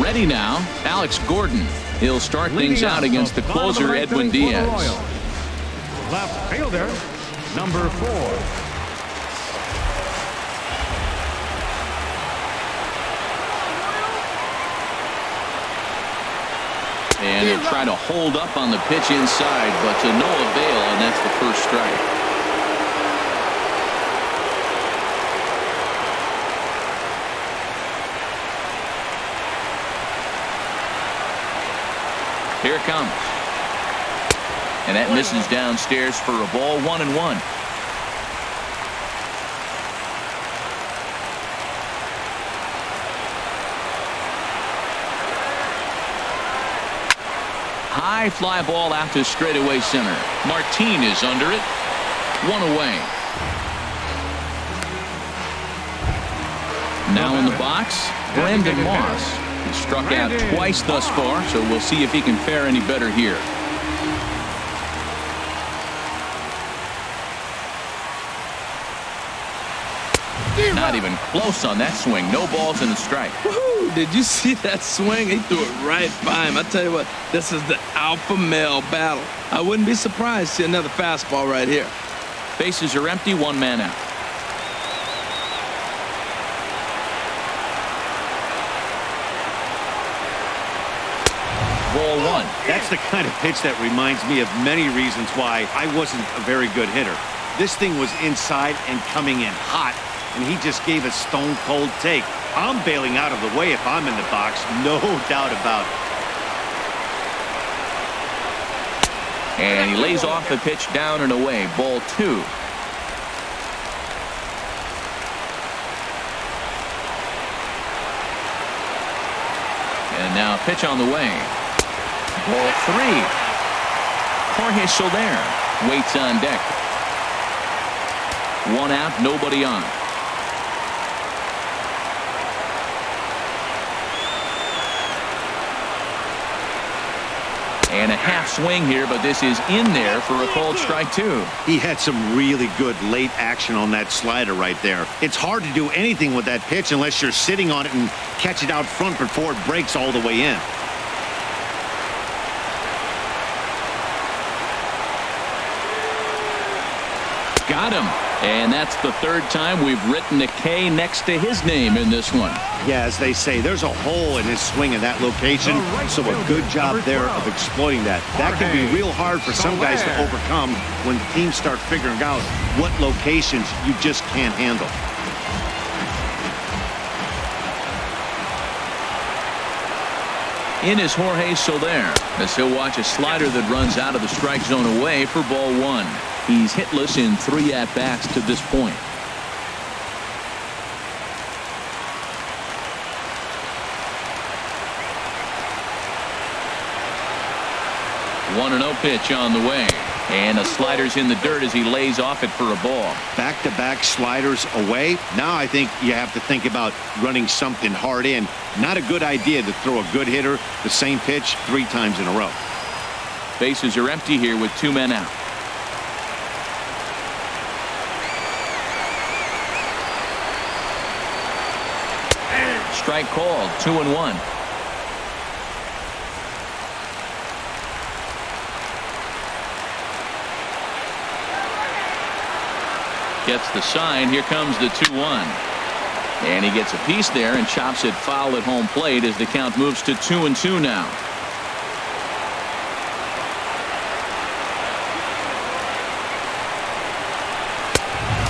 Ready now, Alex Gordon. He'll start things out against the closer, Edwin Diaz. Left fielder, number 4. And he'll try to hold up on the pitch inside, but to no avail, and that's the first strike. Here it comes. And that misses downstairs for a ball, 1-1. High fly ball out to straightaway center. Martin is under it. 1 away. Now in the box, Brandon Moss. He struck out twice thus far, so we'll see if he can fare any better here. Not even close on that swing. No balls and a strike. Woohoo! Did you see that swing? He threw it right by him. I tell you what, this is the alpha male battle. I wouldn't be surprised to see another fastball right here. Bases are empty, 1 man out. Ball 1. That's the kind of pitch that reminds me of many reasons why I wasn't a very good hitter. This thing was inside and coming in hot, and he just gave a stone-cold take. I'm bailing out of the way if I'm in the box, no doubt about it. And he lays off the pitch down and away. Ball 2. And now a pitch on the way. Ball 3. Jorge Soler waits on deck. 1 out, nobody on. And a half swing here, but this is in there for a called strike 2. He had some really good late action on that slider right there. It's hard to do anything with that pitch unless you're sitting on it and catch it out front before it breaks all the way in. Got him. And that's the 3rd time we've written a K next to his name in this one. Yeah, as they say, there's a hole in his swing in that location, so a good job there of exploiting that. That can be real hard for some guys to overcome when teams start figuring out what locations you just can't handle. In is Jorge Soler, as he'll watch a slider that runs out of the strike zone away for ball 1. He's hitless in 3 at-bats to this point. One 1-0 pitch on the way. And a slider's in the dirt as he lays off it for a ball. Back-to-back sliders away. Now I think you have to think about running something hard in. Not a good idea to throw a good hitter the same pitch 3 times in a row. Bases are empty here with 2 men out. Strike called, 2-1. Gets the sign. Here comes the 2-1. And he gets a piece there and chops it foul at home plate as the count moves to 2-2 now.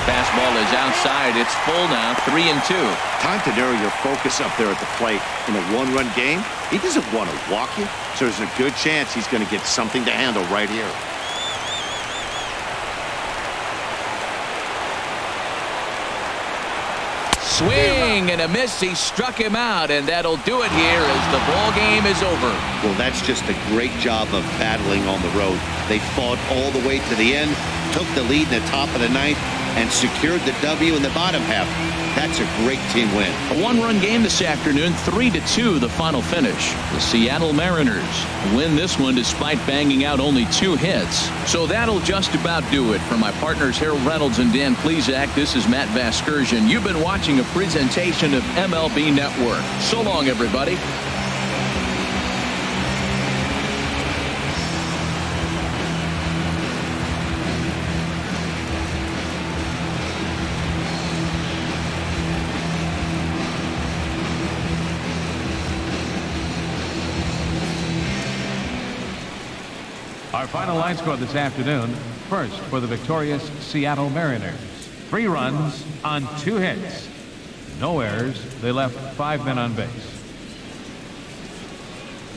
Fastball is outside. It's full now, 3-2. Time to narrow your focus up there at the plate. In a one-run game, he doesn't want to walk you, so there's a good chance he's going to get something to handle right here. Swing and a miss. He struck him out, and that'll do it here as the ball game is over. Well, that's just a great job of battling on the road. They fought all the way to the end, took the lead in the top of the ninth, and secured the W in the bottom half. That's a great team win. A one-run game this afternoon, 3-2 the final finish. The Seattle Mariners win this one despite banging out only 2 hits. So that'll just about do it. For my partners Harold Reynolds and Dan Plesac, this is Matt Vasgersian. You've been watching a presentation of MLB Network. So long, everybody. Our final line score this afternoon. First, for the victorious Seattle Mariners. 3 runs on 2 hits. No errors. They left 5 men on base.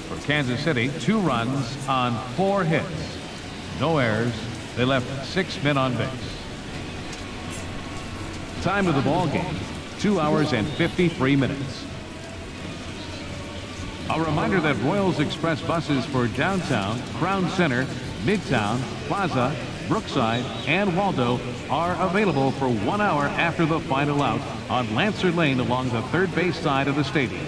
For Kansas City, 2 runs on 4 hits. No errors. They left 6 men on base. Time of the ball game, 2 hours and 53 minutes. A reminder that Royals Express buses for downtown, Crown Center, Midtown, Plaza, Brookside, and Waldo are available for 1 hour after the final out on Lancer Lane along the third base side of the stadium.